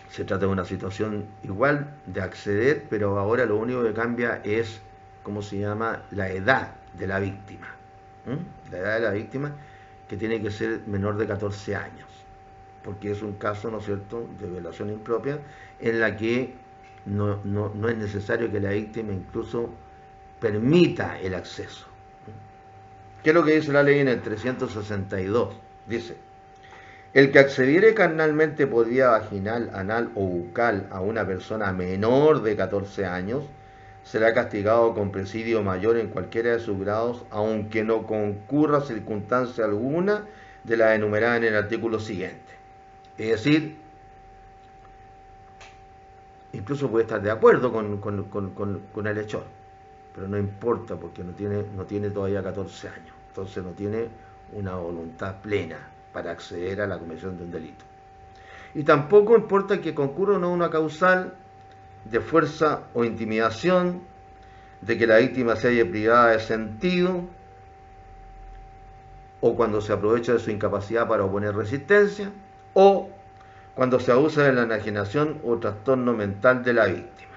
Speaker 1: se trata de una situación igual de acceder, pero ahora lo único que cambia es, ¿cómo se llama?, la edad de la víctima. La edad de la víctima, que tiene que ser menor de 14 años, porque es un caso, ¿no es cierto?, de violación impropia, en la que no es necesario que la víctima incluso permita el acceso. ¿Qué es lo que dice la ley en el 362? Dice, el que accediere carnalmente por vía vaginal, anal o bucal a una persona menor de 14 años, será castigado con presidio mayor en cualquiera de sus grados, aunque no concurra circunstancia alguna de la enumerada en el artículo siguiente. Es decir, incluso puede estar de acuerdo con el hechor, pero no importa porque no tiene todavía 14 años, entonces no tiene una voluntad plena para acceder a la comisión de un delito. Y tampoco importa que concurra o no una causal de fuerza o intimidación, de que la víctima se haya privada de sentido, o cuando se aprovecha de su incapacidad para oponer resistencia, o cuando se abusa de la enajenación o trastorno mental de la víctima.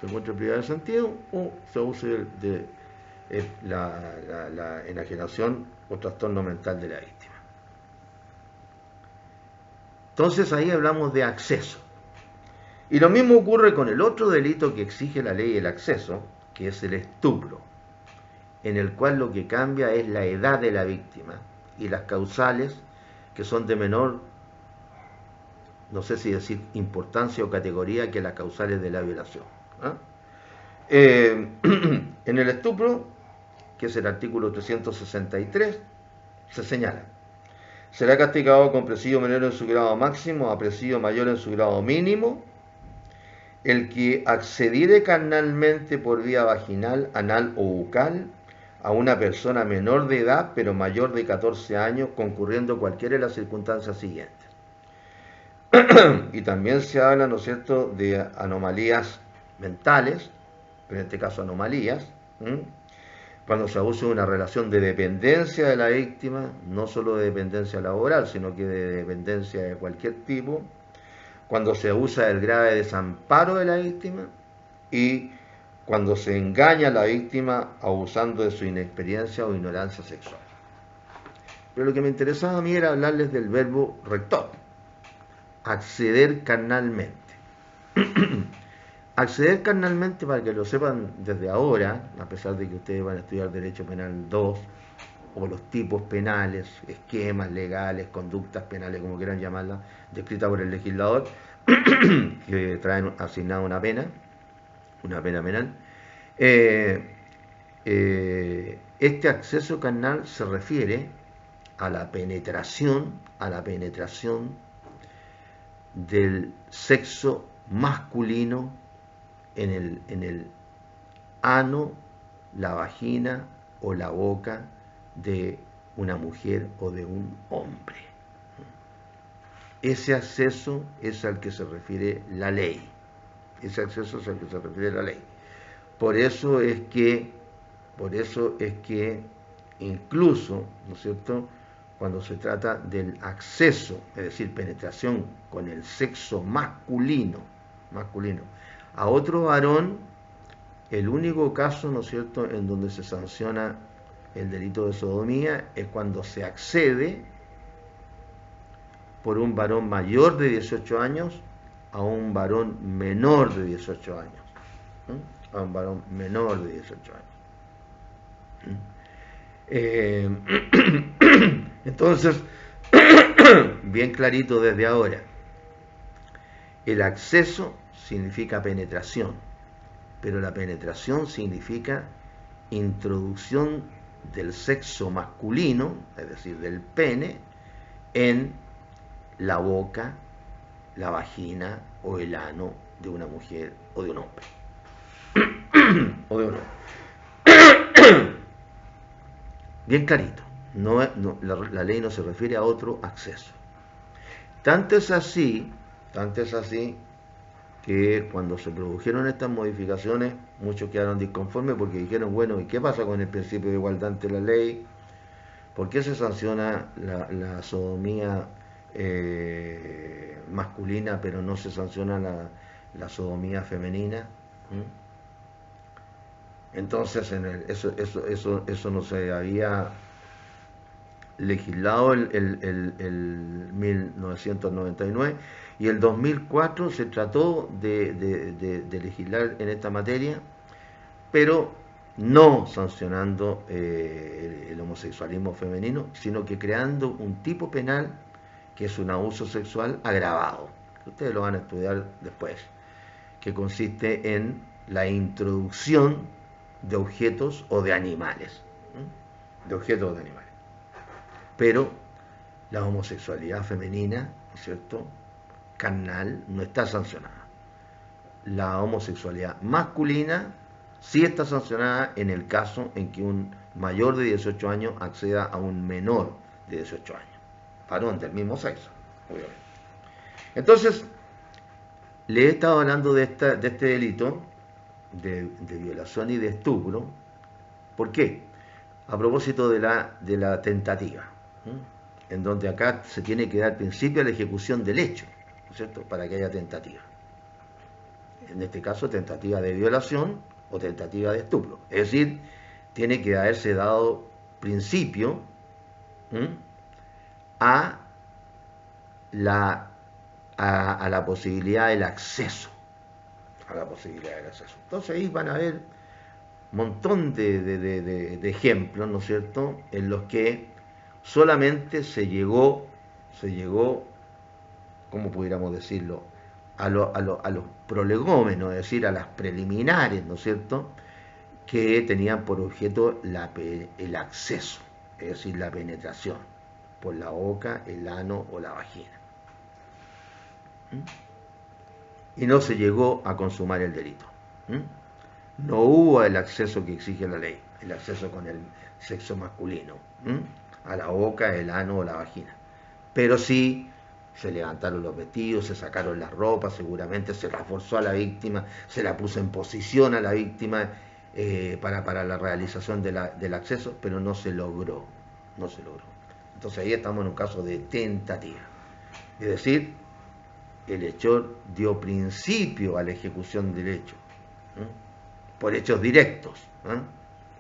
Speaker 1: Se encuentra privada de sentido o se abuse de la enajenación o trastorno mental de la víctima. Entonces ahí hablamos de acceso. Y lo mismo ocurre con el otro delito que exige la ley del acceso, que es el estupro, en el cual lo que cambia es la edad de la víctima y las causales, que son de menor, no sé si decir importancia o categoría, que las causales de la violación. En el estupro, que es el artículo 363, se señala: será castigado con presidio menor en su grado máximo a presidio mayor en su grado mínimo el que accediere carnalmente por vía vaginal, anal o bucal a una persona menor de edad pero mayor de 14 años, concurriendo cualquiera de las circunstancias siguientes. Y también se habla, ¿no es cierto?, de anomalías mentales, en este caso anomalías, cuando se abusa de una relación de dependencia de la víctima, no solo de dependencia laboral, sino que de dependencia de cualquier tipo, cuando se abusa del grave desamparo de la víctima y cuando se engaña a la víctima abusando de su inexperiencia o ignorancia sexual. Pero lo que me interesaba a mí era hablarles del verbo rector, acceder carnalmente. Acceder carnalmente, para que lo sepan desde ahora, a pesar de que ustedes van a estudiar Derecho Penal 2, o los tipos penales, esquemas legales, conductas penales, como quieran llamarlas, descritas por el legislador, que traen asignada una pena penal. Este acceso carnal se refiere a la penetración del sexo masculino en el ano, la vagina o la boca de una mujer o de un hombre. Ese acceso es al que se refiere la ley. Por eso es que incluso, ¿no es cierto?, cuando se trata del acceso, es decir, penetración con el sexo masculino, a otro varón, el único caso, ¿no es cierto?, en donde se sanciona el delito de sodomía es cuando se accede por un varón mayor de 18 años a un varón menor de 18 años. A un varón menor de 18 años. Entonces, bien clarito desde ahora, el acceso significa penetración, pero la penetración significa introducción del sexo masculino, es decir, del pene, en la boca, la vagina o el ano de una mujer o de un hombre. o de honor. Bien clarito, la ley no se refiere a otro acceso. Tanto es así que cuando se produjeron estas modificaciones, muchos quedaron disconformes porque dijeron, bueno, ¿y qué pasa con el principio de igualdad ante la ley? ¿Por qué se sanciona la sodomía masculina, pero no se sanciona la sodomía femenina? Entonces, eso no se había legislado el 1999, y el 2004 se trató de legislar en esta materia, pero no sancionando el homosexualismo femenino, sino que creando un tipo penal que es un abuso sexual agravado. Ustedes lo van a estudiar después, que consiste en la introducción de objetos o de animales. De objetos o de animales. Pero la homosexualidad femenina, ¿no es cierto?, carnal, no está sancionada. La homosexualidad masculina sí está sancionada en el caso en que un mayor de 18 años acceda a un menor de 18 años, varón del mismo sexo, obviamente. Entonces, le he estado hablando de este delito de violación y de estupro. ¿Por qué? A propósito de la tentativa, en donde acá se tiene que dar principio a la ejecución del hecho, ¿no es cierto?, para que haya tentativa. En este caso, tentativa de violación o tentativa de estupro. Es decir, tiene que haberse dado principio a la posibilidad del acceso. A la posibilidad del acceso. Entonces ahí van a ver un montón de ejemplos, ¿no es cierto?, en los que solamente se llegó, ¿cómo pudiéramos decirlo?, a los prolegómenos, es decir, a las preliminares, ¿no es cierto?, que tenían por objeto el acceso, es decir, la penetración por la boca, el ano o la vagina. Y no se llegó a consumar el delito. No hubo el acceso que exige la ley, el acceso con el sexo masculino, a la boca, el ano o la vagina. Pero sí se levantaron los vestidos, se sacaron las ropas, seguramente se la forzó a la víctima, se la puso en posición a la víctima para la realización del acceso, pero no se logró. Entonces ahí estamos en un caso de tentativa. Es decir, el hechor dio principio a la ejecución del hecho, por hechos directos,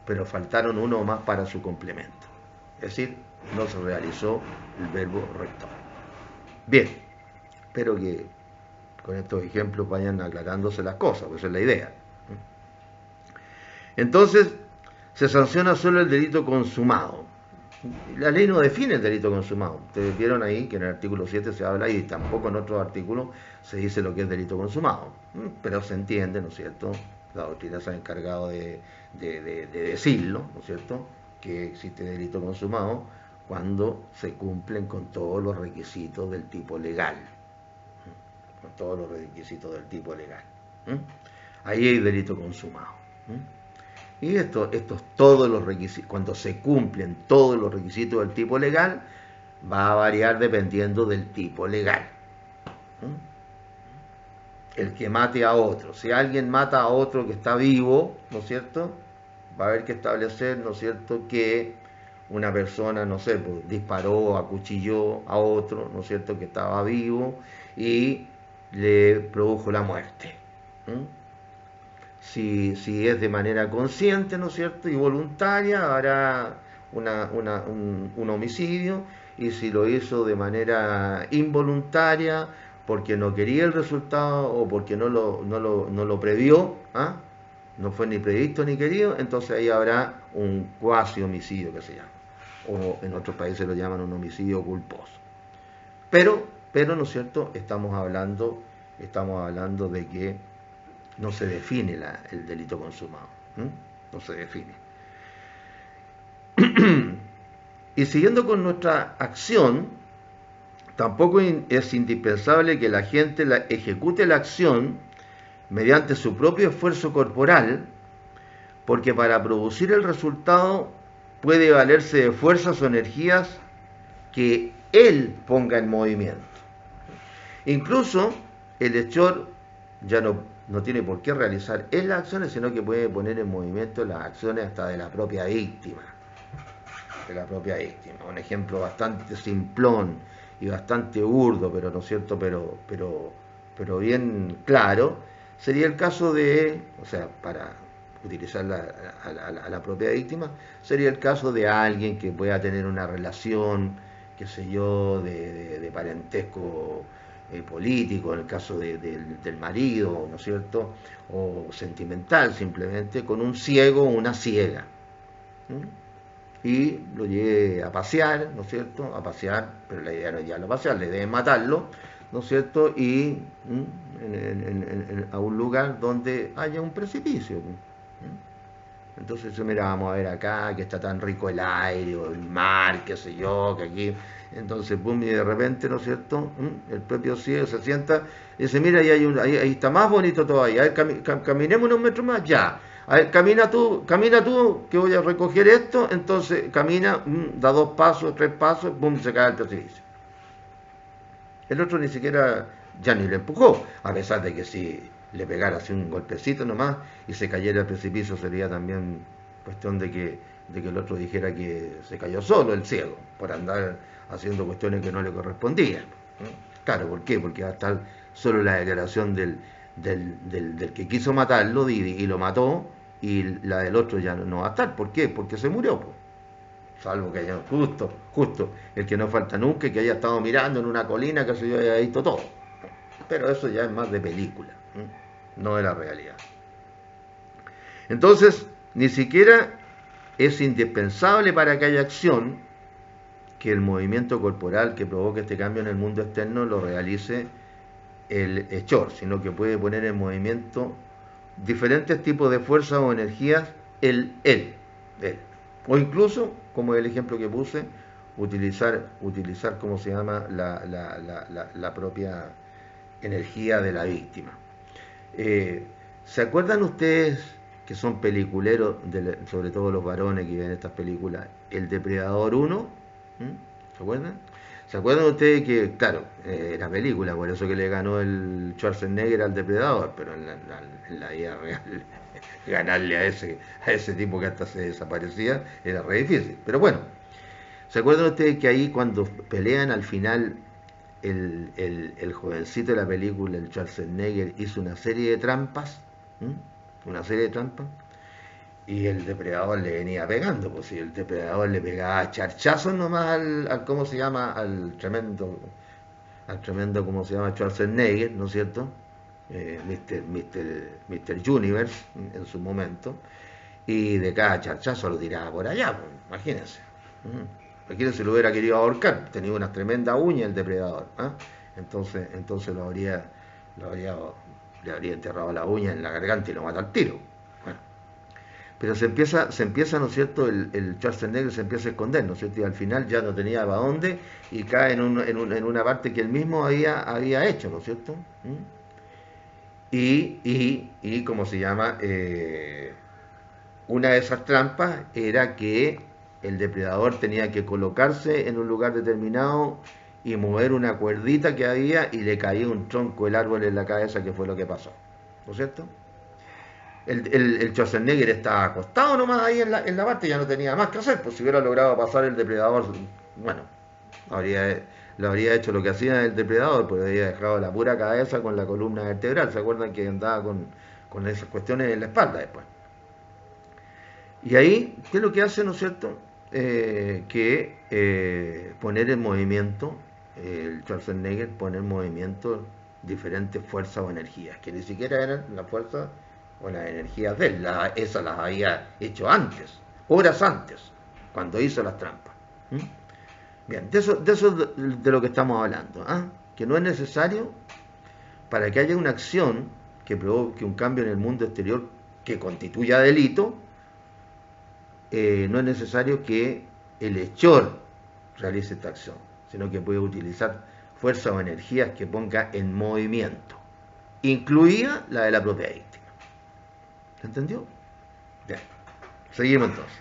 Speaker 1: pero faltaron uno más para su complemento. Es decir, no se realizó el verbo rector. Bien, espero que con estos ejemplos vayan aclarándose las cosas, pues esa es la idea. Entonces, se sanciona solo el delito consumado. La ley no define el delito consumado. Ustedes vieron ahí que en el artículo 7 se habla, y tampoco en otros artículos se dice lo que es delito consumado. Pero se entiende, ¿no es cierto? La doctrina se ha encargado de decirlo, ¿no es cierto?, que existe delito consumado cuando se cumplen con todos los requisitos del tipo legal. Con todos los requisitos del tipo legal. Ahí hay delito consumado. Y estos todos los requisitos, cuando se cumplen todos los requisitos del tipo legal, va a variar dependiendo del tipo legal. El que mate a otro, si alguien mata a otro que está vivo, ¿no es cierto?, va a haber que establecer, ¿no es cierto?, que una persona, no sé, pues, disparó, acuchilló a otro, ¿no es cierto?, que estaba vivo y le produjo la muerte. Si es de manera consciente, ¿no es cierto?, y voluntaria, hará un homicidio, y si lo hizo de manera involuntaria, porque no quería el resultado o porque no lo previó, no fue ni previsto ni querido, entonces ahí habrá un cuasi homicidio, que se llama, o en otros países lo llaman un homicidio culposo. Pero ¿no es cierto?, estamos hablando de que no se define el delito consumado. No se define. Y siguiendo con nuestra acción, tampoco es indispensable que la gente ejecute la acción mediante su propio esfuerzo corporal, porque para producir el resultado puede valerse de fuerzas o energías que él ponga en movimiento. Incluso el hechor ya no tiene por qué realizar él las acciones, sino que puede poner en movimiento las acciones hasta de la propia víctima. De la propia víctima. Un ejemplo bastante simplón y bastante burdo, pero no es cierto, pero bien claro, sería el caso de, o sea, para utilizar a la propia víctima, sería el caso de alguien que pueda tener una relación, qué sé yo, de parentesco político, en el caso del marido, ¿no es cierto?, o sentimental simplemente, con un ciego o una ciega. Y lo lleve a pasear, ¿no es cierto?, a pasear, pero la idea no es llevarlo a pasear, le deben matarlo, ¿no es cierto?, y a un lugar donde haya un precipicio. Entonces, mira, vamos a ver acá, que está tan rico el aire, o el mar, qué sé yo, que aquí. Entonces, pum, y de repente, ¿no es cierto?, el propio cielo se sienta y dice, mira, ahí está más bonito todavía, a ver, caminemos unos metros más, ya. A ver, camina tú, que voy a recoger esto. Entonces, camina, da 2 pasos, 3 pasos, pum, se cae el precipicio. El otro ni siquiera ya ni le empujó, a pesar de que si le pegara así un golpecito nomás y se cayera el precipicio sería también cuestión de que el otro dijera que se cayó solo el ciego, por andar haciendo cuestiones que no le correspondían. Claro, ¿por qué? Porque va a estar solo la declaración del que quiso matarlo y lo mató, y la del otro ya no va a estar. ¿Por qué? Porque se murió, po. Salvo que haya justo, el que no falta nunca y que haya estado mirando en una colina que se yo haya visto todo. Pero eso ya es más de película, no de la realidad. Entonces, ni siquiera es indispensable para que haya acción que el movimiento corporal que provoque este cambio en el mundo externo lo realice el hechor, sino que puede poner en movimiento diferentes tipos de fuerzas o energías él. O incluso, como el ejemplo que puse, utilizar ¿cómo se llama?, la propia energía de la víctima. ¿Se acuerdan ustedes, que son peliculeros, sobre todo los varones que ven estas películas, El Depredador 1? ¿Se acuerdan? ¿Se acuerdan ustedes que, claro, era película, por eso que le ganó el Schwarzenegger al Depredador, pero en la vida real ganarle a ese tipo que hasta se desaparecía era re difícil? Pero bueno, ¿se acuerdan ustedes que ahí cuando pelean al final el jovencito de la película, el Schwarzenegger, hizo una serie de trampas? Una serie de trampas, y el depredador le venía pegando, pues si el depredador le pegaba charchazos nomás ¿cómo se llama?, al tremendo, ¿cómo se llama?, Schwarzenegger, ¿no es cierto?, Mr. Universe en su momento, y de cada charchazo lo tiraba por allá, pues, imagínense. Imagínense, lo hubiera querido ahorcar, tenía unas tremendas uñas el depredador, entonces le habría enterrado la uña en la garganta y lo mata al tiro. Bueno, pero se empieza, ¿no es cierto?, el Schwarzenegger se empieza a esconder, ¿no es cierto?, y al final ya no tenía para dónde y cae en una parte que él mismo había hecho, ¿no es cierto? Y ¿cómo se llama? Una de esas trampas era que el depredador tenía que colocarse en un lugar determinado y mover una cuerdita que había y le caía un tronco del árbol en la cabeza, que fue lo que pasó, ¿no es cierto? El Schwarzenegger estaba acostado nomás ahí en la parte, ya no tenía más que hacer, pues si hubiera logrado pasar el depredador, bueno, lo habría hecho lo que hacía el depredador, pues habría dejado la pura cabeza con la columna vertebral. ¿Se acuerdan que andaba con esas cuestiones en la espalda después? Y ahí, ¿qué es lo que hace, no es cierto? Poner en movimiento, el Schwarzenegger pone en movimiento diferentes fuerzas o energías, que ni siquiera eran las fuerzas o las energías de él, esas las había hecho antes, horas antes, cuando hizo las trampas. Bien, de eso de lo que estamos hablando, que no es necesario, para que haya una acción que provoque un cambio en el mundo exterior que constituya delito, no es necesario que el hechor realice esta acción, sino que puede utilizar fuerzas o energías que ponga en movimiento, incluida la de la propia víctima. ¿Se entendió? Bien. Seguimos entonces.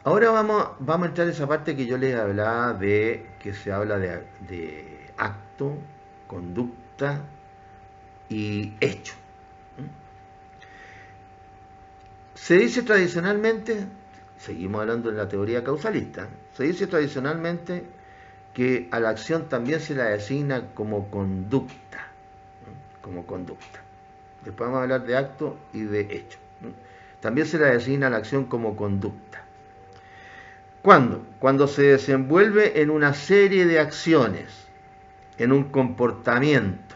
Speaker 1: Ahora vamos a entrar en esa parte que yo les hablaba de que se habla de acto, conducta y hecho. Se dice tradicionalmente, seguimos hablando de la teoría causalista, se dice tradicionalmente que a la acción también se la designa como conducta, como conducta. Después vamos a hablar de acto y de hecho. También se la designa a la acción como conducta. ¿Cuándo? Cuando se desenvuelve en una serie de acciones, en un comportamiento,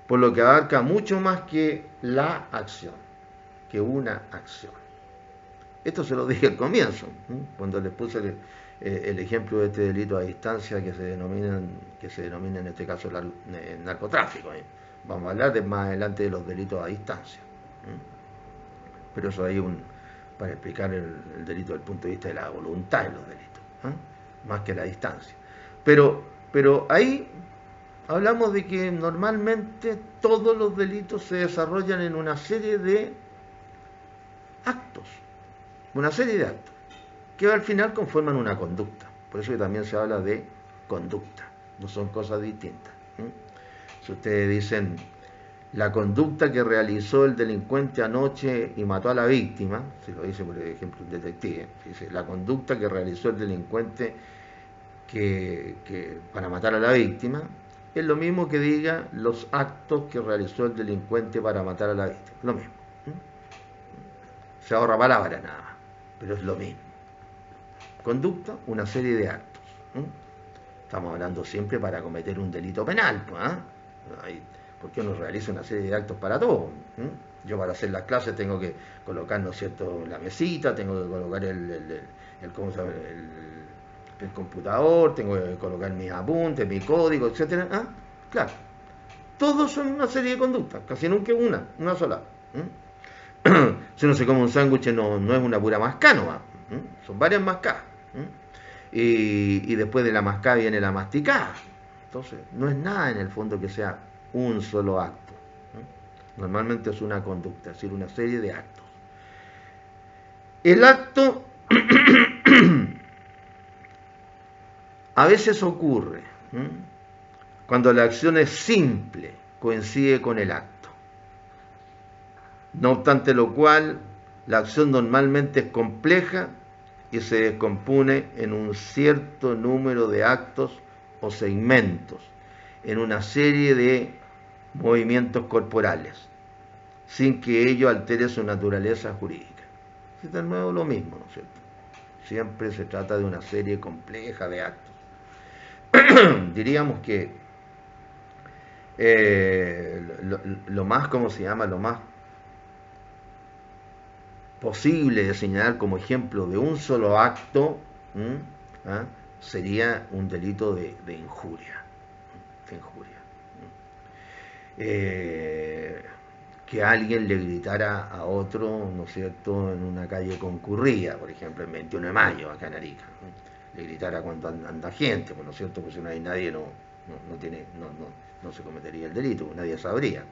Speaker 1: por lo que abarca mucho más que la acción, que una acción. Esto se lo dije al comienzo, cuando les puse el ejemplo de este delito a distancia que se denomina en este caso el narcotráfico. Vamos a hablar más adelante de los delitos a distancia. Pero eso hay para explicar el delito desde el punto de vista de la voluntad de los delitos, más que la distancia. Pero ahí hablamos de que normalmente todos los delitos se desarrollan en una serie de actos, que al final conforman una conducta. Por eso que también se habla de conducta, no son cosas distintas. Si ustedes dicen la conducta que realizó el delincuente anoche y mató a la víctima, si lo dice por ejemplo un detective, dice la conducta que realizó el delincuente para matar a la víctima, es lo mismo que diga los actos que realizó el delincuente para matar a la víctima, lo mismo. Se ahorra palabras nada más, pero es lo mismo. Conducta, una serie de actos. Estamos hablando siempre para cometer un delito penal, porque uno realiza una serie de actos para todo. Yo para hacer las clases tengo que colocar, ¿no es cierto?, la mesita, tengo que colocar ¿cómo se llama?, el computador, tengo que colocar mis apuntes, mi código, etcétera. Claro, todos son una serie de conductas, casi nunca una sola. Si uno se come un sándwich no es una pura mascada, son varias mascadas. Y después de la mascada viene la masticada. Entonces, no es nada en el fondo que sea un solo acto. Normalmente es una conducta, es decir, una serie de actos. El acto a veces ocurre cuando la acción es simple, coincide con el acto. No obstante lo cual, la acción normalmente es compleja y se descompone en un cierto número de actos o segmentos, en una serie de movimientos corporales, sin que ello altere su naturaleza jurídica. Es de nuevo lo mismo, ¿no es cierto? Siempre se trata de una serie compleja de actos. Diríamos que lo más, ¿cómo se llama?, lo más posible de señalar como ejemplo de un solo acto sería un delito de injuria. Que alguien le gritara a otro, ¿no es cierto?, en una calle concurrida, por ejemplo, el 21 de mayo, acá en Arica, le gritara cuando anda gente, ¿no es cierto?, porque si no hay nadie no se cometería el delito, nadie sabría.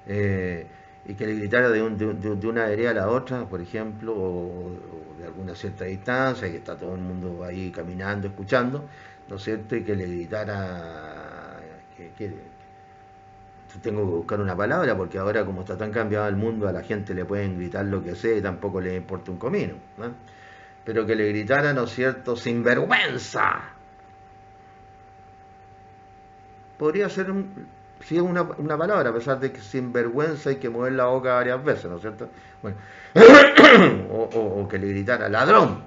Speaker 1: Y que le gritara de una vereda a la otra, por ejemplo, o de alguna cierta distancia, que está todo el mundo ahí caminando, escuchando, ¿no es cierto?, y que le gritara tengo que buscar una palabra, porque ahora como está tan cambiado el mundo, a la gente le pueden gritar lo que sea y tampoco le importa un comino, ¿no? Pero que le gritara, ¿no es cierto?, sinvergüenza. Podría ser sí, una palabra, a pesar de que sinvergüenza hay que mover la boca varias veces, ¿no es cierto? Bueno. o que le gritara ladrón.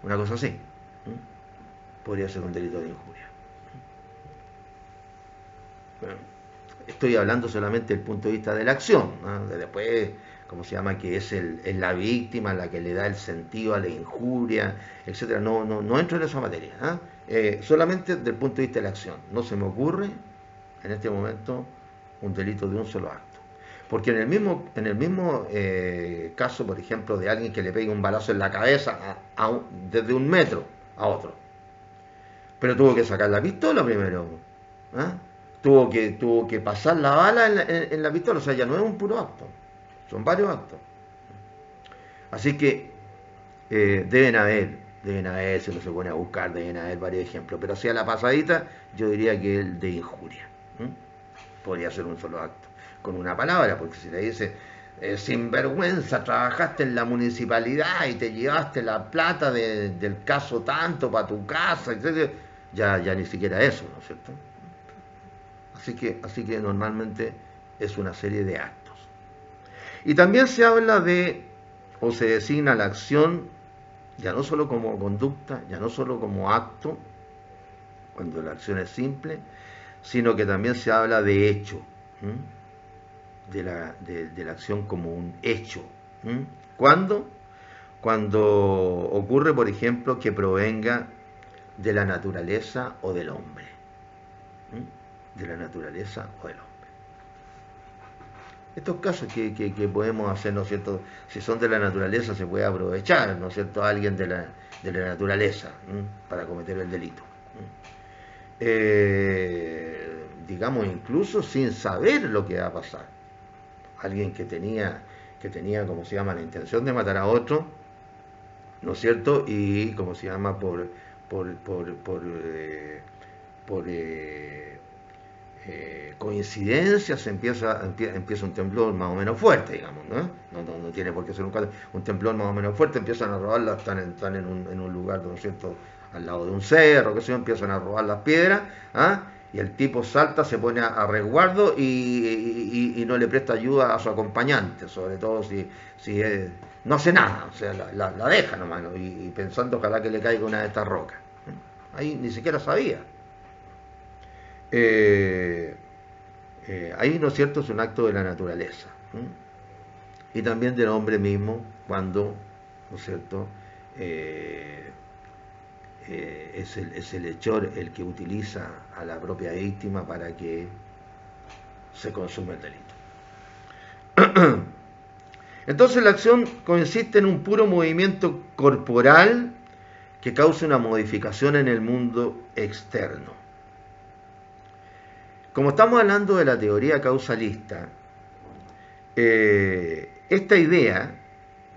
Speaker 1: Una cosa así. Podría ser un delito de injuria. Bueno, estoy hablando solamente del punto de vista de la acción, ¿no? Después, ¿cómo se llama?, que es la víctima la que le da el sentido a la injuria, etcétera. No entro en esa materia, solamente desde el punto de vista de la acción. No se me ocurre en este momento un delito de un solo acto, porque en el mismo caso, por ejemplo, de alguien que le pegue un balazo en la cabeza desde 1 metro a otro, pero tuvo que sacar la pistola primero, tuvo que pasar la bala en la pistola, o sea, ya no es un puro acto, son varios actos. Así que deben haber, si uno se pone a buscar, deben haber varios ejemplos, pero si a la pasadita, yo diría que el de injuria. Podría ser un solo acto, con una palabra, porque si le dice, sinvergüenza, trabajaste en la municipalidad y te llevaste la plata del caso tanto para tu casa, etc., ya ni siquiera eso, ¿no es cierto? Así que normalmente es una serie de actos. Y también se habla de, o se designa la acción, ya no solo como conducta, ya no solo como acto, cuando la acción es simple, sino que también se habla de hecho, de la acción como un hecho. ¿Cuándo? Cuando ocurre, por ejemplo, que provenga de la naturaleza o del hombre. De la naturaleza o del hombre. Estos casos que podemos hacer, ¿no es cierto? Si son de la naturaleza se puede aprovechar, ¿no es cierto?, a alguien de la naturaleza para cometer el delito. Digamos, incluso sin saber lo que va a pasar. Alguien que tenía, como se llama, la intención de matar a otro, ¿no es cierto? Y, como se llama, por coincidencias empieza un temblor más o menos fuerte, digamos, ¿no? No tiene por qué ser un temblor más o menos fuerte, empiezan a robarla, están en un lugar, ¿no es cierto?, al lado de un cerro, que se empiezan a robar las piedras, y el tipo salta, se pone a resguardo y no le presta ayuda a su acompañante, sobre todo si no hace nada, o sea, la deja nomás, ¿no? Y pensando ojalá que le caiga una de estas rocas. Ahí ni siquiera sabía. Ahí, ¿no es cierto?, es un acto de la naturaleza. Y también del hombre mismo, cuando, ¿no es cierto?, es el hechor el que utiliza a la propia víctima para que se consuma el delito. Entonces la acción consiste en un puro movimiento corporal que causa una modificación en el mundo externo. Como estamos hablando de la teoría causalista, esta idea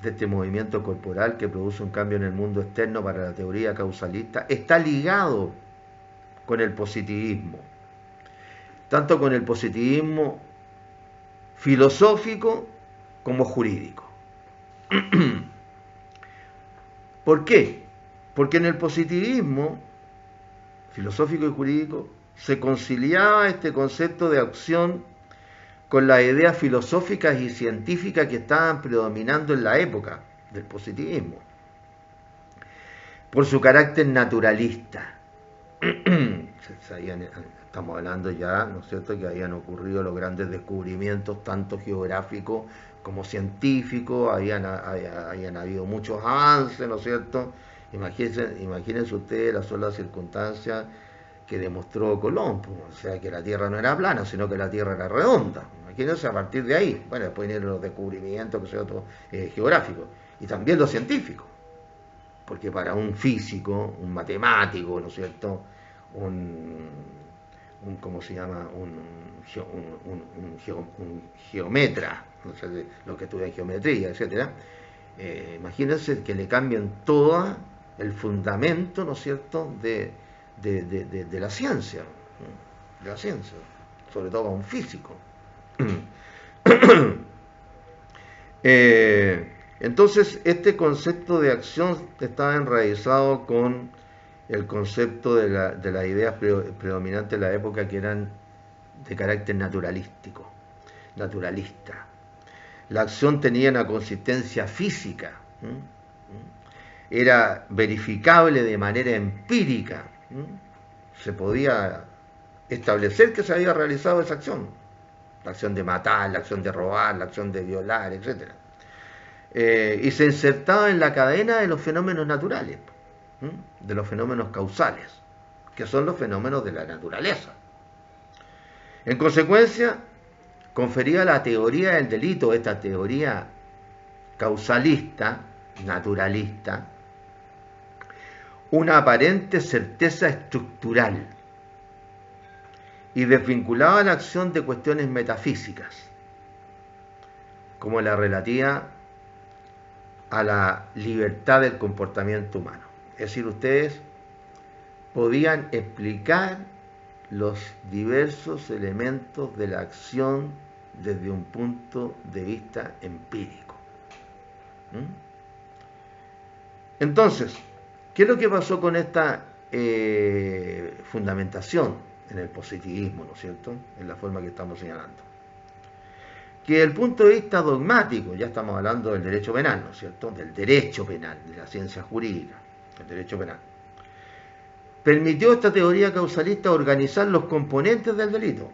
Speaker 1: de este movimiento corporal que produce un cambio en el mundo externo para la teoría causalista está ligado con el positivismo, tanto con el positivismo filosófico como jurídico. ¿Por qué? Porque en el positivismo filosófico y jurídico se conciliaba este concepto de acción con las ideas filosóficas y científicas que estaban predominando en la época del positivismo, por su carácter naturalista. Estamos hablando ya, ¿no es cierto?, que habían ocurrido los grandes descubrimientos, tanto geográficos como científicos, habían habido muchos avances, ¿no es cierto? Imagínense ustedes las solas circunstancias que demostró Colón, o sea, que la Tierra no era plana, sino que la Tierra era redonda. Imagínense a partir de ahí. Bueno, después vinieron los descubrimientos, que sea otro, geográficos, y también los científicos, porque para un físico, un matemático, ¿no es cierto?, ¿cómo se llama?, un geometra, no sé, los que estudian geometría, etcétera, imagínense que le cambien todo el fundamento, ¿no es cierto?, de la ciencia, sobre todo a un físico. Entonces, este concepto de acción estaba enraizado con el concepto de las ideas predominantes de la época, que eran de carácter naturalista. La acción tenía una consistencia física, era verificable de manera empírica, se podía establecer que se había realizado esa acción, la acción de matar, la acción de robar, la acción de violar, etc. Y se insertaba en la cadena de los fenómenos naturales, de los fenómenos causales, que son los fenómenos de la naturaleza. En consecuencia, confería la teoría del delito, esta teoría causalista, naturalista, una aparente certeza estructural y desvinculaba la acción de cuestiones metafísicas, como la relativa a la libertad del comportamiento humano. Es decir, ustedes podían explicar los diversos elementos de la acción desde un punto de vista empírico. Entonces, ¿qué es lo que pasó con esta fundamentación en el positivismo, ¿no es cierto?, en la forma que estamos señalando? Que desde el punto de vista dogmático, ya estamos hablando del derecho penal, ¿no es cierto?, del derecho penal, de la ciencia jurídica, el derecho penal, permitió esta teoría causalista organizar los componentes del delito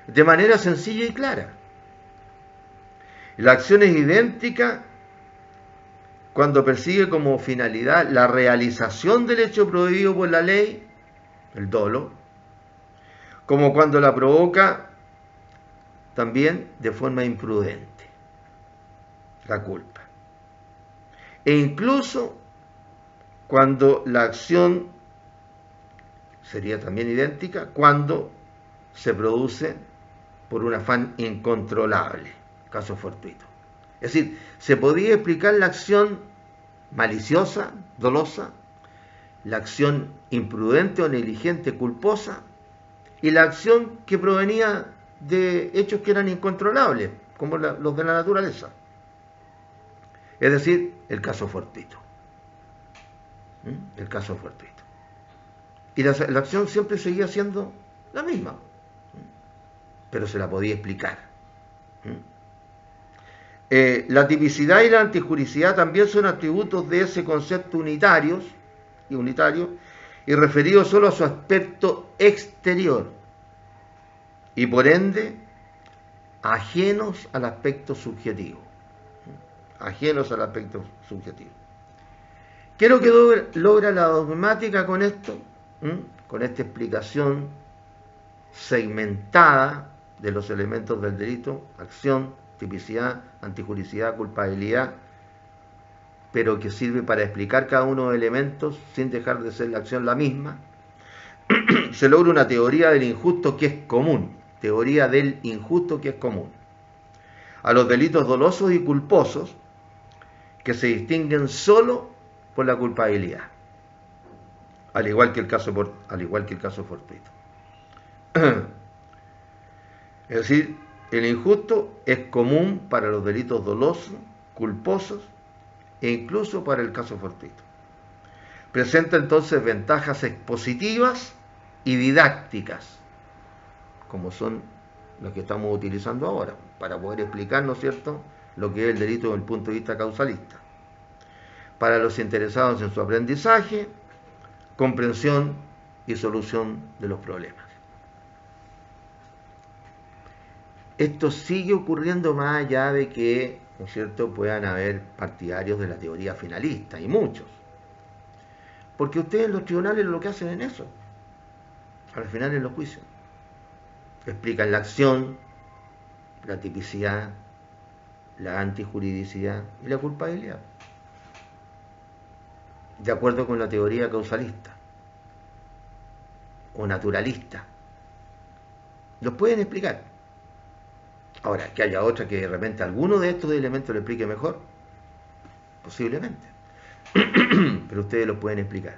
Speaker 1: de manera sencilla y clara. La acción es idéntica cuando persigue como finalidad la realización del hecho prohibido por la ley, el dolo, como cuando la provoca también de forma imprudente, la culpa. E incluso cuando la acción sería también idéntica cuando se produce por un afán incontrolable, caso fortuito. Es decir, se podía explicar la acción maliciosa, dolosa, la acción imprudente o negligente, culposa, y la acción que provenía de hechos que eran incontrolables, como los de la naturaleza. Es decir, el caso fortuito. El caso fortuito. Y la acción siempre seguía siendo la misma, pero se la podía explicar. La tipicidad y la antijuricidad también son atributos de ese concepto unitario y referidos solo a su aspecto exterior y por ende ajenos al aspecto subjetivo. Ajenos al aspecto subjetivo. ¿Qué es lo que logra la dogmática con esto? Con esta explicación segmentada de los elementos del delito: acción, tipicidad, antijuricidad, culpabilidad, pero que sirve para explicar cada uno de los elementos sin dejar de ser la acción la misma. Se logra una teoría del injusto que es común, teoría del injusto que es común a los delitos dolosos y culposos, que se distinguen solo por la culpabilidad, al igual que el caso fortuito. Es decir, el injusto es común para los delitos dolosos, culposos e incluso para el caso fortuito. Presenta entonces ventajas expositivas y didácticas, como son las que estamos utilizando ahora, para poder explicar, ¿no es cierto?, lo que es el delito desde el punto de vista causalista. Para los interesados en su aprendizaje, comprensión y solución de los problemas. Esto sigue ocurriendo más allá de que, ¿no es cierto?, puedan haber partidarios de la teoría finalista, y muchos. Porque ustedes en los tribunales lo que hacen es eso, al final en los juicios. Explican la acción, la tipicidad, la antijuridicidad y la culpabilidad, de acuerdo con la teoría causalista o naturalista. Los pueden explicar. Ahora, que haya otra que de repente alguno de estos elementos lo explique mejor, posiblemente. Pero ustedes lo pueden explicar.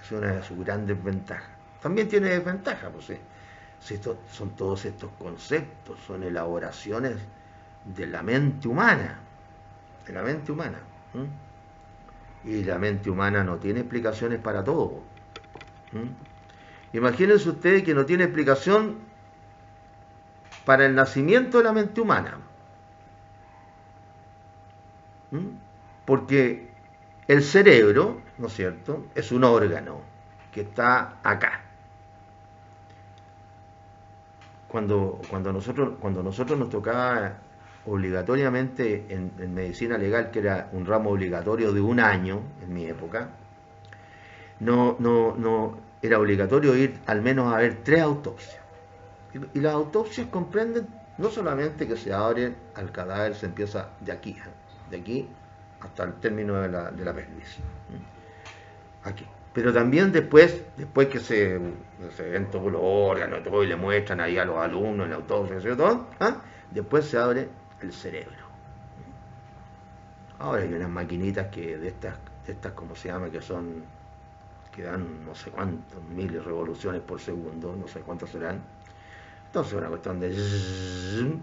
Speaker 1: Es una de sus grandes ventajas. También tiene desventajas, pues sí. Si son todos estos conceptos, son elaboraciones de la mente humana. De la mente humana. Y la mente humana no tiene explicaciones para todo. Imagínense ustedes que no tiene explicación para el nacimiento de la mente humana. Porque el cerebro, ¿no es cierto?, es un órgano que está acá. Cuando nosotros nos tocaba obligatoriamente en medicina legal, que era un ramo obligatorio de 1 año en mi época, no era obligatorio ir al menos a ver 3 autopsias. Y las autopsias comprenden no solamente que se abre al cadáver, se empieza de aquí hasta el término de la pelvis, aquí. Pero también después que se ven todos los órganos todo, y le muestran ahí a los alumnos en la autopsia y todo, ¿ah? Después se abre el cerebro. Ahora hay unas maquinitas que de estas ¿cómo se llama? Que dan no sé cuántos miles de revoluciones por segundo, no sé cuántas serán. Entonces una cuestión de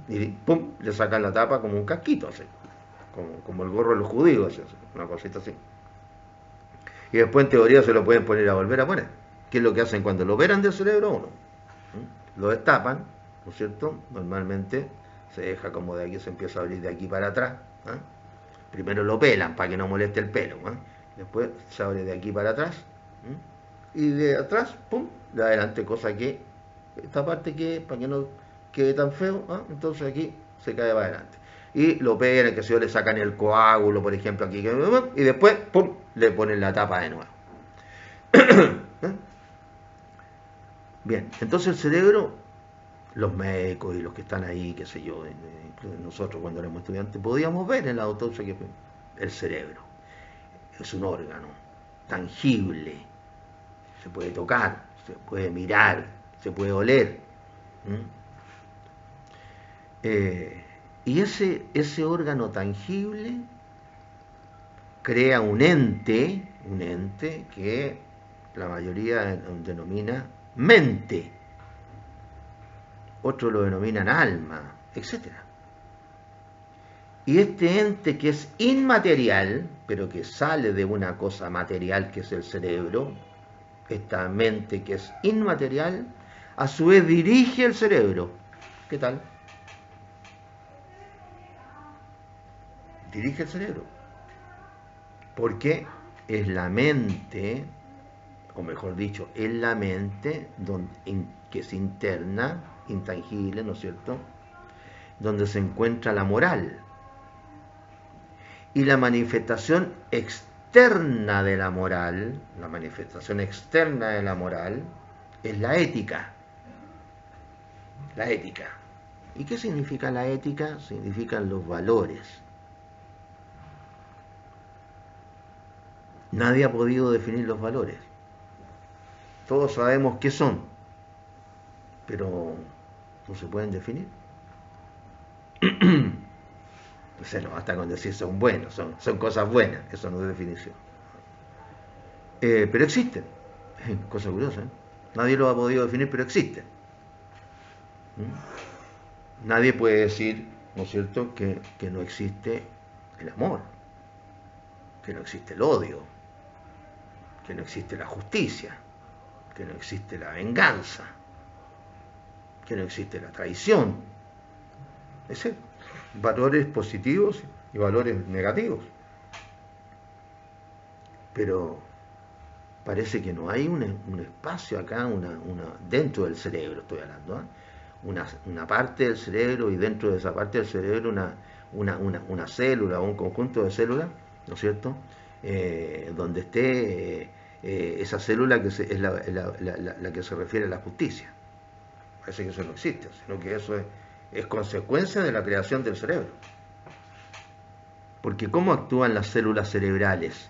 Speaker 1: y pum, le sacan la tapa como un casquito, así, como el gorro de los judíos, así, una cosita así. Y después en teoría se lo pueden poner a volver a poner. ¿Qué es lo que hacen cuando lo operan del cerebro a uno? Lo destapan, ¿no es cierto? Normalmente se deja como de aquí, se empieza a abrir de aquí para atrás. ¿Eh? Primero lo pelan para que no moleste el pelo. ¿Eh? Después se abre de aquí para atrás. Y de atrás, pum, de adelante, cosa que esta parte que, para que no quede tan feo, ¿eh? Entonces aquí se cae para adelante. Y lo pegan, que se le sacan el coágulo, por ejemplo, aquí, y después, pum, le ponen la tapa de nuevo. ¿Eh? Bien, entonces el cerebro, los médicos y los que están ahí, qué sé yo, nosotros cuando éramos estudiantes, podíamos ver en la autopsia que el cerebro es un órgano tangible, se puede tocar, se puede mirar, se puede oler. Y ese órgano tangible crea un ente que la mayoría denomina mente, otros lo denominan alma, etc. Y este ente que es inmaterial, pero que sale de una cosa material que es el cerebro, esta mente que es inmaterial, a su vez dirige el cerebro. ¿Qué tal? Dirige el cerebro. Porque es la mente, o mejor dicho, es la mente que es interna, intangible, ¿no es cierto?, donde se encuentra la moral. Y la manifestación externa de la moral, es la ética. La ética. ¿Y qué significa la ética? Significan los valores. Nadie ha podido definir los valores. Todos sabemos qué son, pero no se pueden definir. O sea, no basta con decir son buenos, son cosas buenas, eso no es definición. Pero existen, cosa curiosa, ¿eh? Nadie lo ha podido definir, pero existen. Nadie puede decir, ¿no es cierto?, que no existe el amor, que no existe el odio, que no existe la justicia, que no existe la venganza, que no existe la traición. Es decir, valores positivos y valores negativos. Pero parece que no hay un espacio acá, dentro del cerebro estoy hablando, ¿eh? Una parte del cerebro, y dentro de esa parte del cerebro una célula o un conjunto de células, ¿no es cierto?, donde esté esa célula que es la que se refiere a la justicia. Parece que eso no existe, sino que eso es consecuencia de la creación del cerebro. Porque ¿cómo actúan las células cerebrales?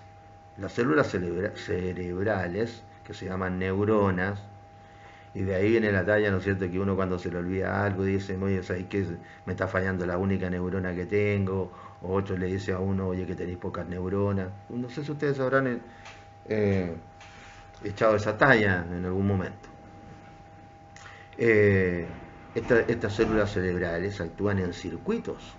Speaker 1: Las células cerebrales, que se llaman neuronas, y de ahí viene la talla, ¿no es cierto?, que uno cuando se le olvida algo dice, oye, ¿sabes qué? Me está fallando la única neurona que tengo, o otro le dice a uno, oye, que tenéis pocas neuronas. No sé si ustedes habrán echado esa talla en algún momento. Estas células cerebrales actúan en circuitos.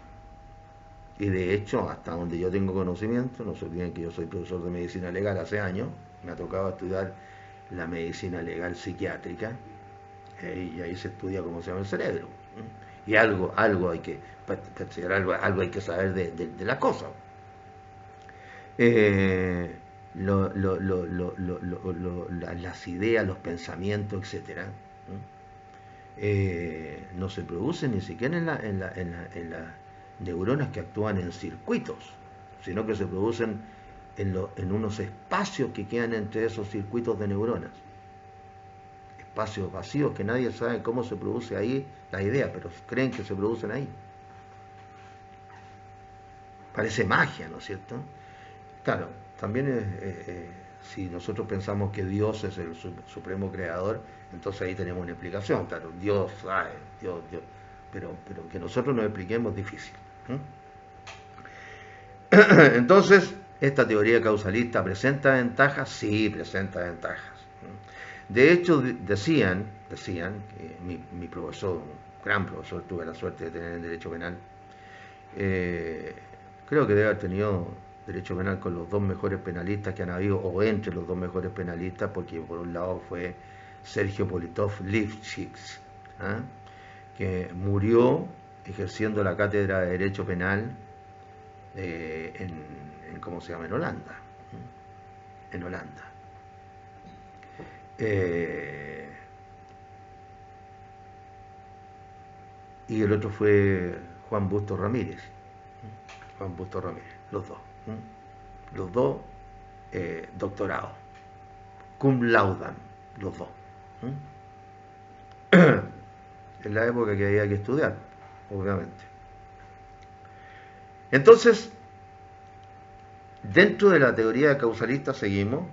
Speaker 1: Y de hecho, hasta donde yo tengo conocimiento, no se olviden que yo soy profesor de medicina legal hace años, me ha tocado estudiar la medicina legal psiquiátrica, y ahí se estudia cómo se llama el cerebro. Y algo hay que algo hay que saber de la cosa. Las ideas, los pensamientos, etcétera, no se producen ni siquiera en las neuronas que actúan en circuitos, sino que se producen en unos espacios que quedan entre esos circuitos de neuronas. Espacios vacíos que nadie sabe cómo se produce ahí la idea, pero creen que se producen ahí. Parece magia, ¿no es cierto? Claro, también Si nosotros pensamos que Dios es el supremo creador, entonces ahí tenemos una explicación. Claro, Dios, Dios. Pero que nosotros nos expliquemos es difícil. Entonces, ¿esta teoría causalista presenta ventajas? Sí, presenta ventajas. De hecho, decían que mi profesor, un gran profesor, tuve la suerte de tener en Derecho Penal, creo que debe haber tenido Derecho Penal con los dos mejores penalistas que han habido, o entre los dos mejores penalistas, porque por un lado fue Sergio Politov Lifshitz, que murió ejerciendo la cátedra de Derecho Penal ¿cómo se llama? En Holanda. En Holanda. Y el otro fue Juan Busto Ramírez. Juan Busto Ramírez, los dos. Los dos doctorados. Cum laude, los dos. En la época que había que estudiar, obviamente. Entonces, dentro de la teoría causalista seguimos.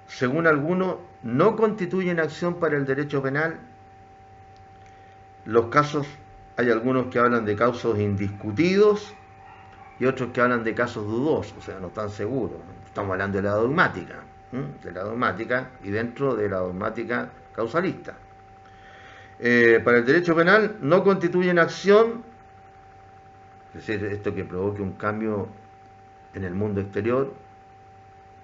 Speaker 1: Según algunos, no constituyen acción para el derecho penal los casos. Hay algunos que hablan de casos indiscutidos y otros que hablan de casos dudosos, o sea, no están seguros. Estamos hablando de la dogmática y dentro de la dogmática causalista. Para el derecho penal no constituyen acción, es decir, esto que provoque un cambio en el mundo exterior,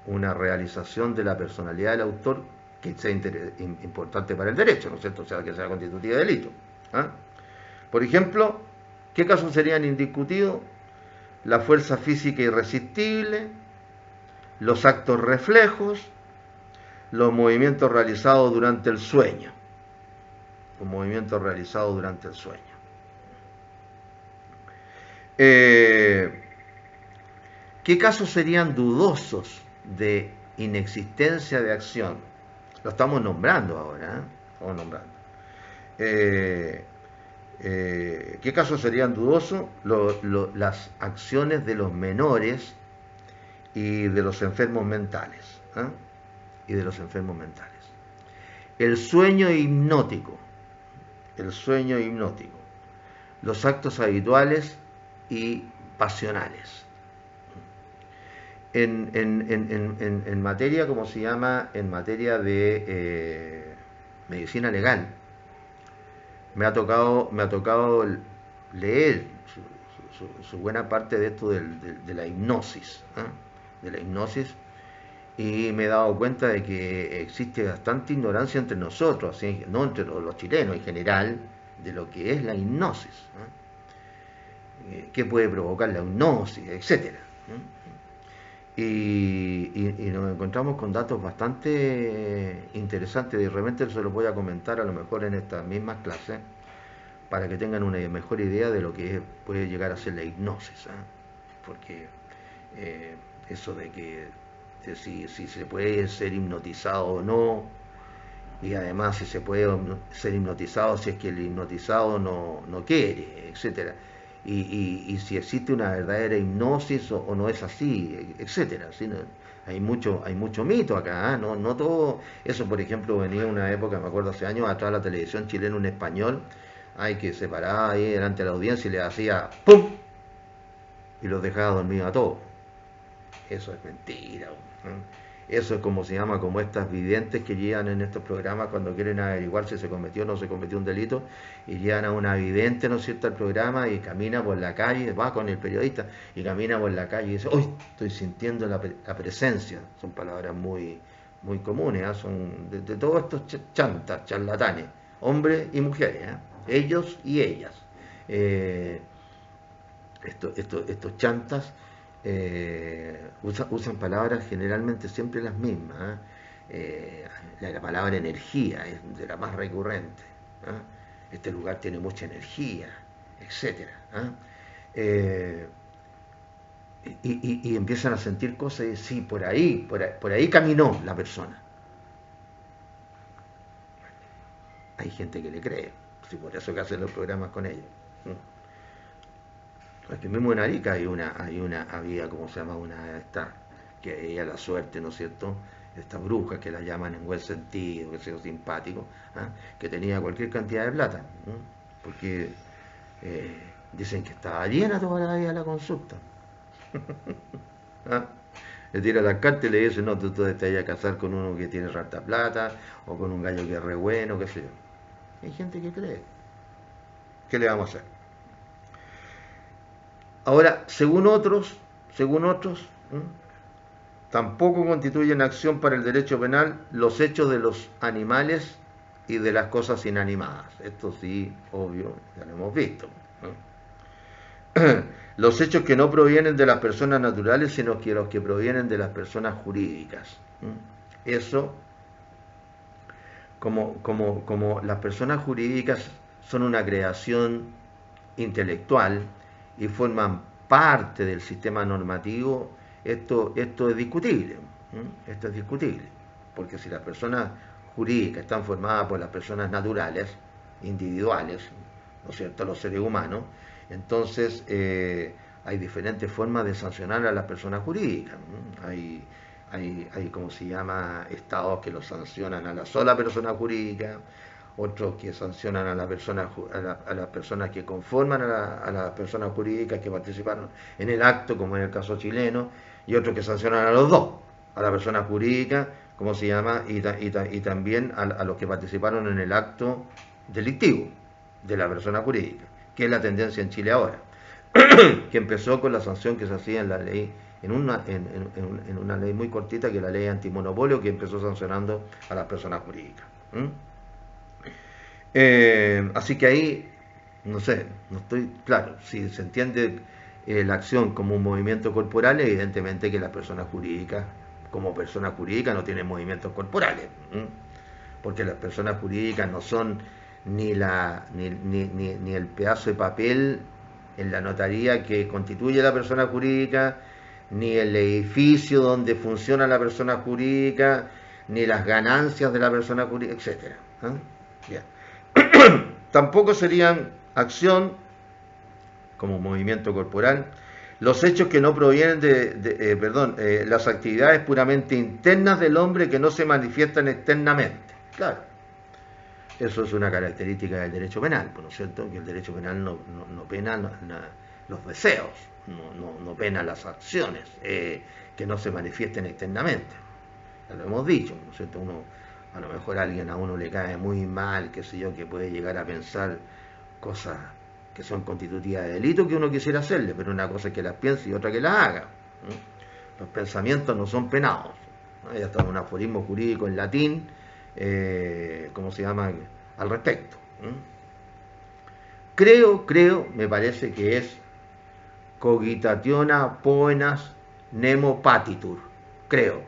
Speaker 1: una realización de la personalidad del autor que sea importante para el derecho, ¿no es cierto? O sea, que sea constitutiva de delito. Por ejemplo, ¿qué casos serían indiscutidos? La fuerza física irresistible, los actos reflejos, los movimientos realizados durante el sueño. Los movimientos realizados durante el sueño. ¿Qué casos serían dudosos de inexistencia de acción? Lo estamos nombrando ahora, Estamos nombrando. ¿Qué casos serían dudosos? Las acciones de los menores y de los enfermos mentales. Y de los enfermos mentales. El sueño hipnótico. Los actos habituales y pasionales. En materia, ¿cómo se llama? En materia de medicina legal, me ha tocado leer su buena parte de esto de la hipnosis, y me he dado cuenta de que existe bastante ignorancia entre nosotros, ¿sí? No entre los chilenos en general, de lo que es la hipnosis, qué puede provocar la hipnosis, etcétera. Y nos encontramos con datos bastante interesantes, y de repente se los voy a comentar a lo mejor en estas mismas clases para que tengan una mejor idea de lo que puede llegar a ser la hipnosis, porque eso de que si se puede ser hipnotizado o no, y además si se puede ser hipnotizado si es que el hipnotizado no quiere, etcétera. Y si existe una verdadera hipnosis o no es así, etcétera. ¿Sí? Hay mucho mito acá, no todo eso. Por ejemplo, venía una época, me acuerdo hace años atrás, la televisión chilena, un español que se paraba ahí delante de la audiencia y le hacía ¡pum! Y los dejaba dormidos a todos. Eso es mentira. Eso es como se llama, como estas videntes que llegan en estos programas cuando quieren averiguar si se cometió o no se cometió un delito, y llegan a una vidente, ¿no es cierto?, al programa, y camina por la calle, va con el periodista, y camina por la calle y dice, ¡uy! Estoy sintiendo la presencia. Son palabras muy comunes, son de todos estos chantas, charlatanes, hombres y mujeres, ellos y ellas. Estos chantas usan palabras generalmente siempre las mismas. La palabra energía es de la más recurrente. Este lugar tiene mucha energía, etcétera. Y empiezan a sentir cosas y sí, por ahí caminó la persona. Hay gente que le cree, sí, por eso que hacen los programas con ellos. Aquí mismo en Arica había, ¿cómo se llama? que ella la suerte, ¿no es cierto?, esta bruja que la llaman en buen sentido, que sea simpático, ¿ah? Que tenía cualquier cantidad de plata, ¿no? Porque dicen que estaba llena toda la vida la consulta. ¿Ah? Le tira la carta y le dice, no, tú te vayas a casar con uno que tiene rata plata, o con un gallo que es re bueno, qué sé yo. Hay gente que cree. ¿Qué le vamos a hacer? Ahora, según otros, ¿eh?, tampoco constituyen acción para el derecho penal los hechos de los animales y de las cosas inanimadas. Esto sí, obvio, ya lo hemos visto, ¿no? Los hechos que no provienen de las personas naturales, sino que los que provienen de las personas jurídicas. Eso, como las personas jurídicas son una creación intelectual y forman parte del sistema normativo, esto es discutible. Esto es discutible, porque si las personas jurídicas están formadas por las personas naturales, individuales, ¿no es cierto?, los seres humanos, entonces hay diferentes formas de sancionar a las personas jurídicas. Hay, ¿cómo se llama?, estados que lo sancionan a la sola persona jurídica, otros que sancionan a, a las personas que conforman a las personas jurídicas que participaron en el acto, como en el caso chileno, y otros que sancionan a los dos, a la persona jurídica, ¿cómo se llama?, y también a los que participaron en el acto delictivo de la persona jurídica, que es la tendencia en Chile ahora, que empezó con la sanción que se hacía en la ley, en una ley muy cortita, que es la ley antimonopolio, que empezó sancionando a las personas jurídicas. Así que ahí, no sé, no estoy claro. Si se entiende la acción como un movimiento corporal, evidentemente que las personas jurídicas, como personas jurídicas, no tienen movimientos corporales, porque las personas jurídicas no son ni el pedazo de papel en la notaría que constituye la persona jurídica, ni el edificio donde funciona la persona jurídica, ni las ganancias de la persona jurídica, etcétera. Bien. Tampoco serían acción como movimiento corporal los hechos que no provienen las actividades puramente internas del hombre que no se manifiestan externamente. Claro, eso es una característica del derecho penal, ¿no es cierto? Que el derecho penal no pena los deseos, no pena las acciones que no se manifiesten externamente. Ya lo hemos dicho, ¿no es cierto? A lo mejor a uno le cae muy mal, qué sé yo, que puede llegar a pensar cosas que son constitutivas de delito que uno quisiera hacerle, pero una cosa es que las piense y otra que las haga. Los pensamientos no son penados. Hay hasta un aforismo jurídico en latín, ¿cómo se llama?, al respecto. Me parece que es cogitationa poenas nemo patitur. Creo.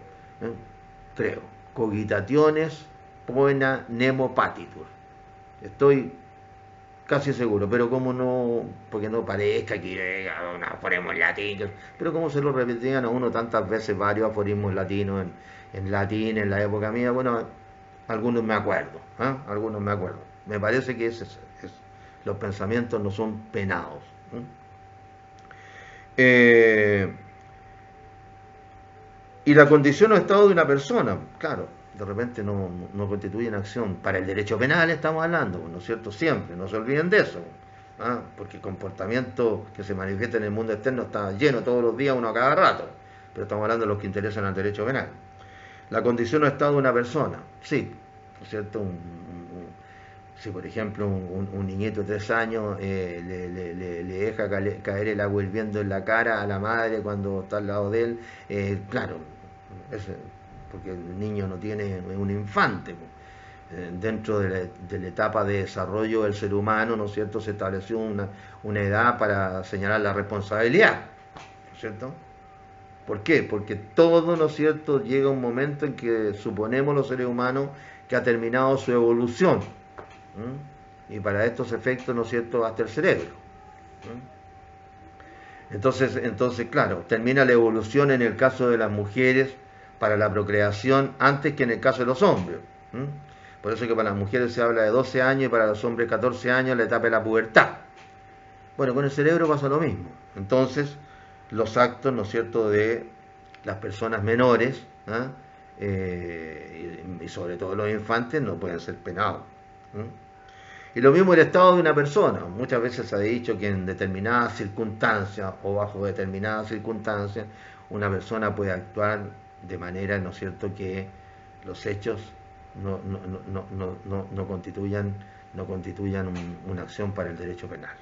Speaker 1: Cogitationes poena nemo patitur. Estoy casi seguro, pero como no, porque no parezca que un aforismo en latín, pero como se lo repetían a uno tantas veces varios aforismos latinos en latín en la época mía, bueno, algunos me acuerdo, algunos me acuerdo. Me parece que los pensamientos no son penados. Y la condición o estado de una persona, claro, de repente no constituyen acción. Para el derecho penal estamos hablando, ¿no es cierto? Siempre, no se olviden de eso. Porque el comportamiento que se manifiesta en el mundo externo está lleno todos los días, uno a cada rato. Pero estamos hablando de los que interesan al derecho penal. La condición o estado de una persona, sí, ¿no es cierto? Si por ejemplo un niñito de 3 años le deja caer el agua hirviendo en la cara a la madre cuando está al lado de él, claro, porque el niño no tiene, es un infante. Dentro de la etapa de desarrollo del ser humano, ¿no es cierto?, se estableció una edad para señalar la responsabilidad, ¿no es cierto? ¿Por qué? Porque todo, ¿no es cierto?, llega un momento en que suponemos los seres humanos que ha terminado su evolución. Y para estos efectos, ¿no es cierto?, hasta el cerebro. Entonces, claro, termina la evolución en el caso de las mujeres para la procreación antes que en el caso de los hombres. Por eso que para las mujeres se habla de 12 años y para los hombres 14 años, la etapa de la pubertad. Bueno, con el cerebro pasa lo mismo. Entonces, los actos, ¿no es cierto?, de las personas menores, ¿ah? Y sobre todo los infantes no pueden ser penados. Y lo mismo el estado de una persona. Muchas veces se ha dicho que en determinadas circunstancias o bajo determinadas circunstancias una persona puede actuar de manera, ¿no es cierto?, que los hechos no constituyan una acción para el derecho penal.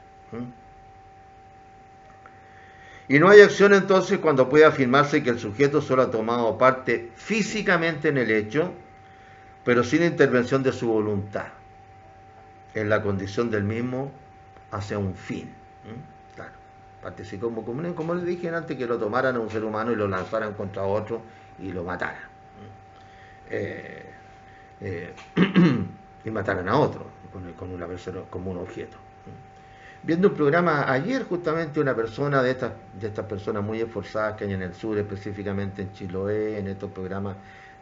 Speaker 1: Y no hay acción entonces cuando puede afirmarse que el sujeto solo ha tomado parte físicamente en el hecho, pero sin intervención de su voluntad, en la condición del mismo hacia un fin. Claro, participó como les dije antes, que lo tomaran a un ser humano y lo lanzaran contra otro y lo mataran. Y mataran a otro con una persona como un objeto. Viendo un programa ayer, justamente una persona de estas personas muy esforzadas que hay en el sur, específicamente en Chiloé, en estos programas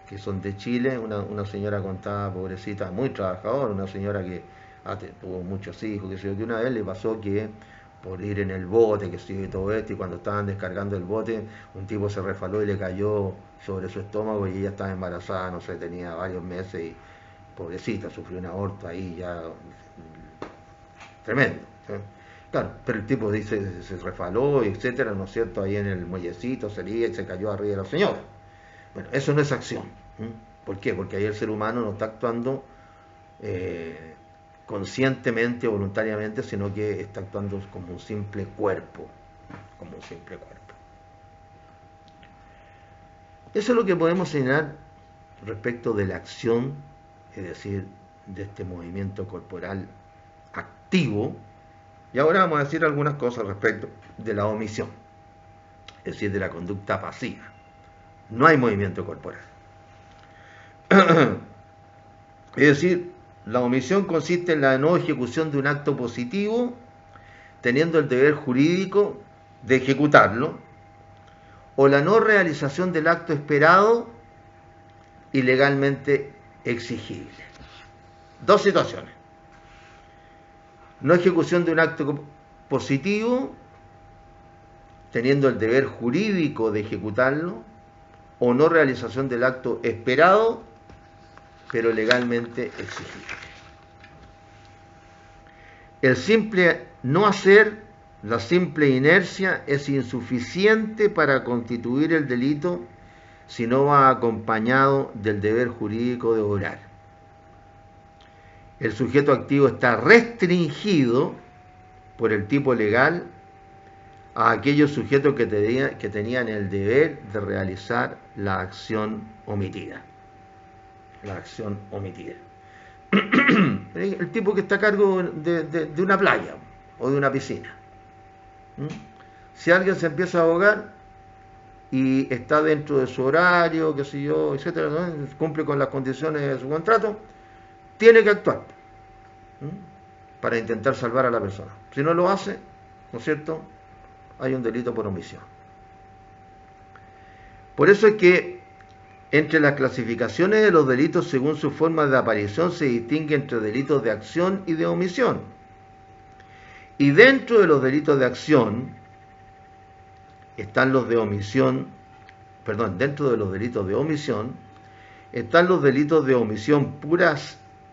Speaker 1: que son de Chile, una señora contada, pobrecita, muy trabajadora, una señora que tuvo muchos hijos, que una vez le pasó que por ir en el bote, que sigue todo esto, y cuando estaban descargando el bote, un tipo se resbaló y le cayó sobre su estómago y ella estaba embarazada, no sé, tenía varios meses y pobrecita, sufrió un aborto ahí ya tremendo. ¿Sí? Claro, pero el tipo dice, se resbaló, etcétera, ¿no es cierto? Ahí en el muellecito salía y se cayó arriba de la señora. Bueno, eso no es acción. ¿Por qué? Porque ahí el ser humano no está actuando conscientemente o voluntariamente, sino que está actuando como un simple cuerpo. Como un simple cuerpo. Eso es lo que podemos señalar respecto de la acción, es decir, de este movimiento corporal activo. Y ahora vamos a decir algunas cosas respecto de la omisión, es decir, de la conducta pasiva. No hay movimiento corporal. Es decir, la omisión consiste en la no ejecución de un acto positivo, teniendo el deber jurídico de ejecutarlo, o la no realización del acto esperado y legalmente exigible. Dos situaciones. No ejecución de un acto positivo, teniendo el deber jurídico de ejecutarlo, o no realización del acto esperado, pero legalmente exigible. El simple no hacer, la simple inercia, es insuficiente para constituir el delito si no va acompañado del deber jurídico de obrar. El sujeto activo está restringido por el tipo legal a aquellos sujetos que tenían el deber de realizar la acción omitida. La acción omitida. El tipo que está a cargo de una playa o de una piscina. Si alguien se empieza a ahogar y está dentro de su horario, qué sé yo, etcétera, ¿no? Cumple con las condiciones de su contrato, tiene que actuar para intentar salvar a la persona. Si no lo hace, ¿no es cierto?, hay un delito por omisión. Por eso es que entre las clasificaciones de los delitos según su forma de aparición se distingue entre delitos de acción y de omisión. Y dentro de los delitos de acción están los de omisión, dentro de los delitos de omisión están los delitos de omisión pura,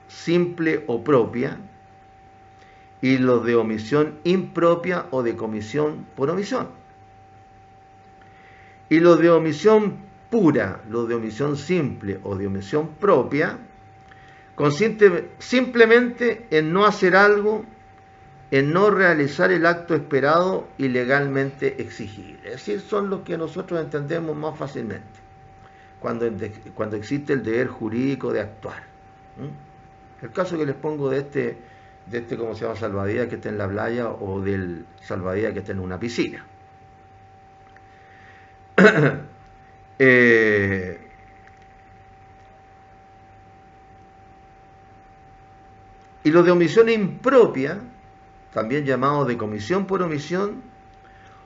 Speaker 1: simple o propia, y los de omisión impropia o de comisión por omisión. Y los de omisión pura, los de omisión simple o de omisión propia, consiste simplemente en no hacer algo, en no realizar el acto esperado y legalmente exigible. Es decir, son los que nosotros entendemos más fácilmente cuando existe el deber jurídico de actuar. El caso que les pongo de este ¿cómo se llama?, salvavidas que está en la playa, o del salvavidas que está en una piscina. Y los de omisión impropia, también llamados de comisión por omisión,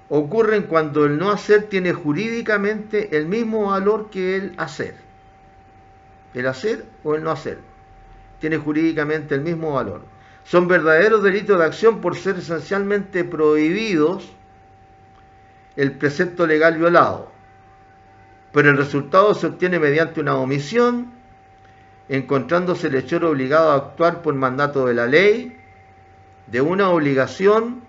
Speaker 1: ocurren cuando el no hacer tiene jurídicamente el mismo valor que el hacer. El hacer o el no hacer tiene jurídicamente el mismo valor. Son verdaderos delitos de acción por ser esencialmente prohibidos el precepto legal violado. pero el resultado se obtiene mediante una omisión, encontrándose el hechor obligado a actuar por mandato de la ley, de una obligación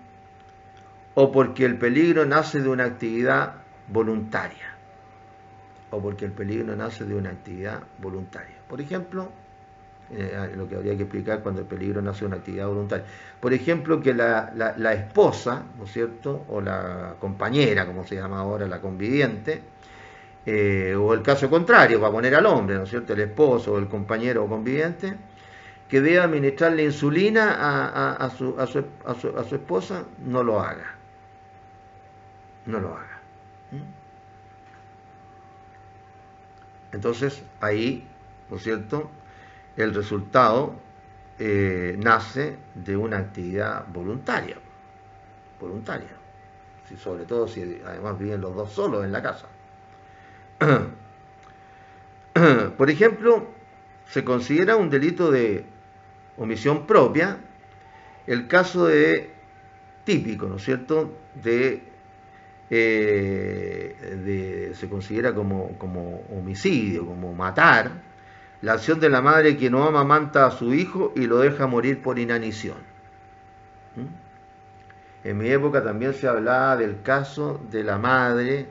Speaker 1: o porque el peligro nace de una actividad voluntaria. O porque el peligro nace de una actividad voluntaria. Por ejemplo, lo que habría que explicar cuando el peligro nace de una actividad voluntaria. Por ejemplo, que la esposa, ¿no es cierto?, o la compañera, como se llama ahora, la conviviente, o el caso contrario, para poner al hombre, ¿no es cierto?, el esposo o el compañero o conviviente, que debe administrarle insulina a su esposa, no lo haga. No lo haga. Entonces, ahí, ¿no es cierto?, el resultado nace de una actividad voluntaria. Voluntaria. Sobre todo si además viven los dos solos en la casa. Por ejemplo, se considera un delito de omisión propia el caso típico, ¿no es cierto?, se considera como homicidio, como matar, la acción de la madre que no amamanta a su hijo y lo deja morir por inanición. En mi época también se hablaba del caso de la madre,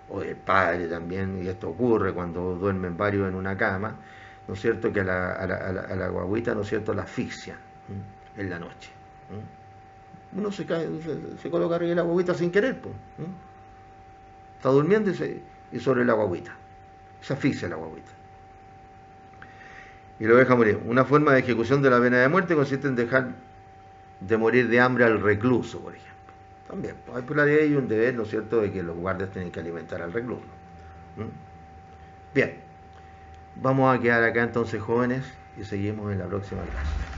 Speaker 1: o del padre también, y esto ocurre cuando duermen varios en una cama, ¿no es cierto?, que a la guagüita, ¿no es cierto?, la asfixian en la noche. Uno se coloca arriba de la guagüita sin querer, pues. Está durmiendo y sobre la guagüita. Se asfixia la guagüita. Y lo deja morir. Una forma de ejecución de la pena de muerte consiste en dejar de morir de hambre al recluso, por ejemplo. También, hay por la ley un deber, ¿no es cierto?, de que los guardias tienen que alimentar al recluso. Bien, vamos a quedar acá entonces, jóvenes, y seguimos en la próxima clase.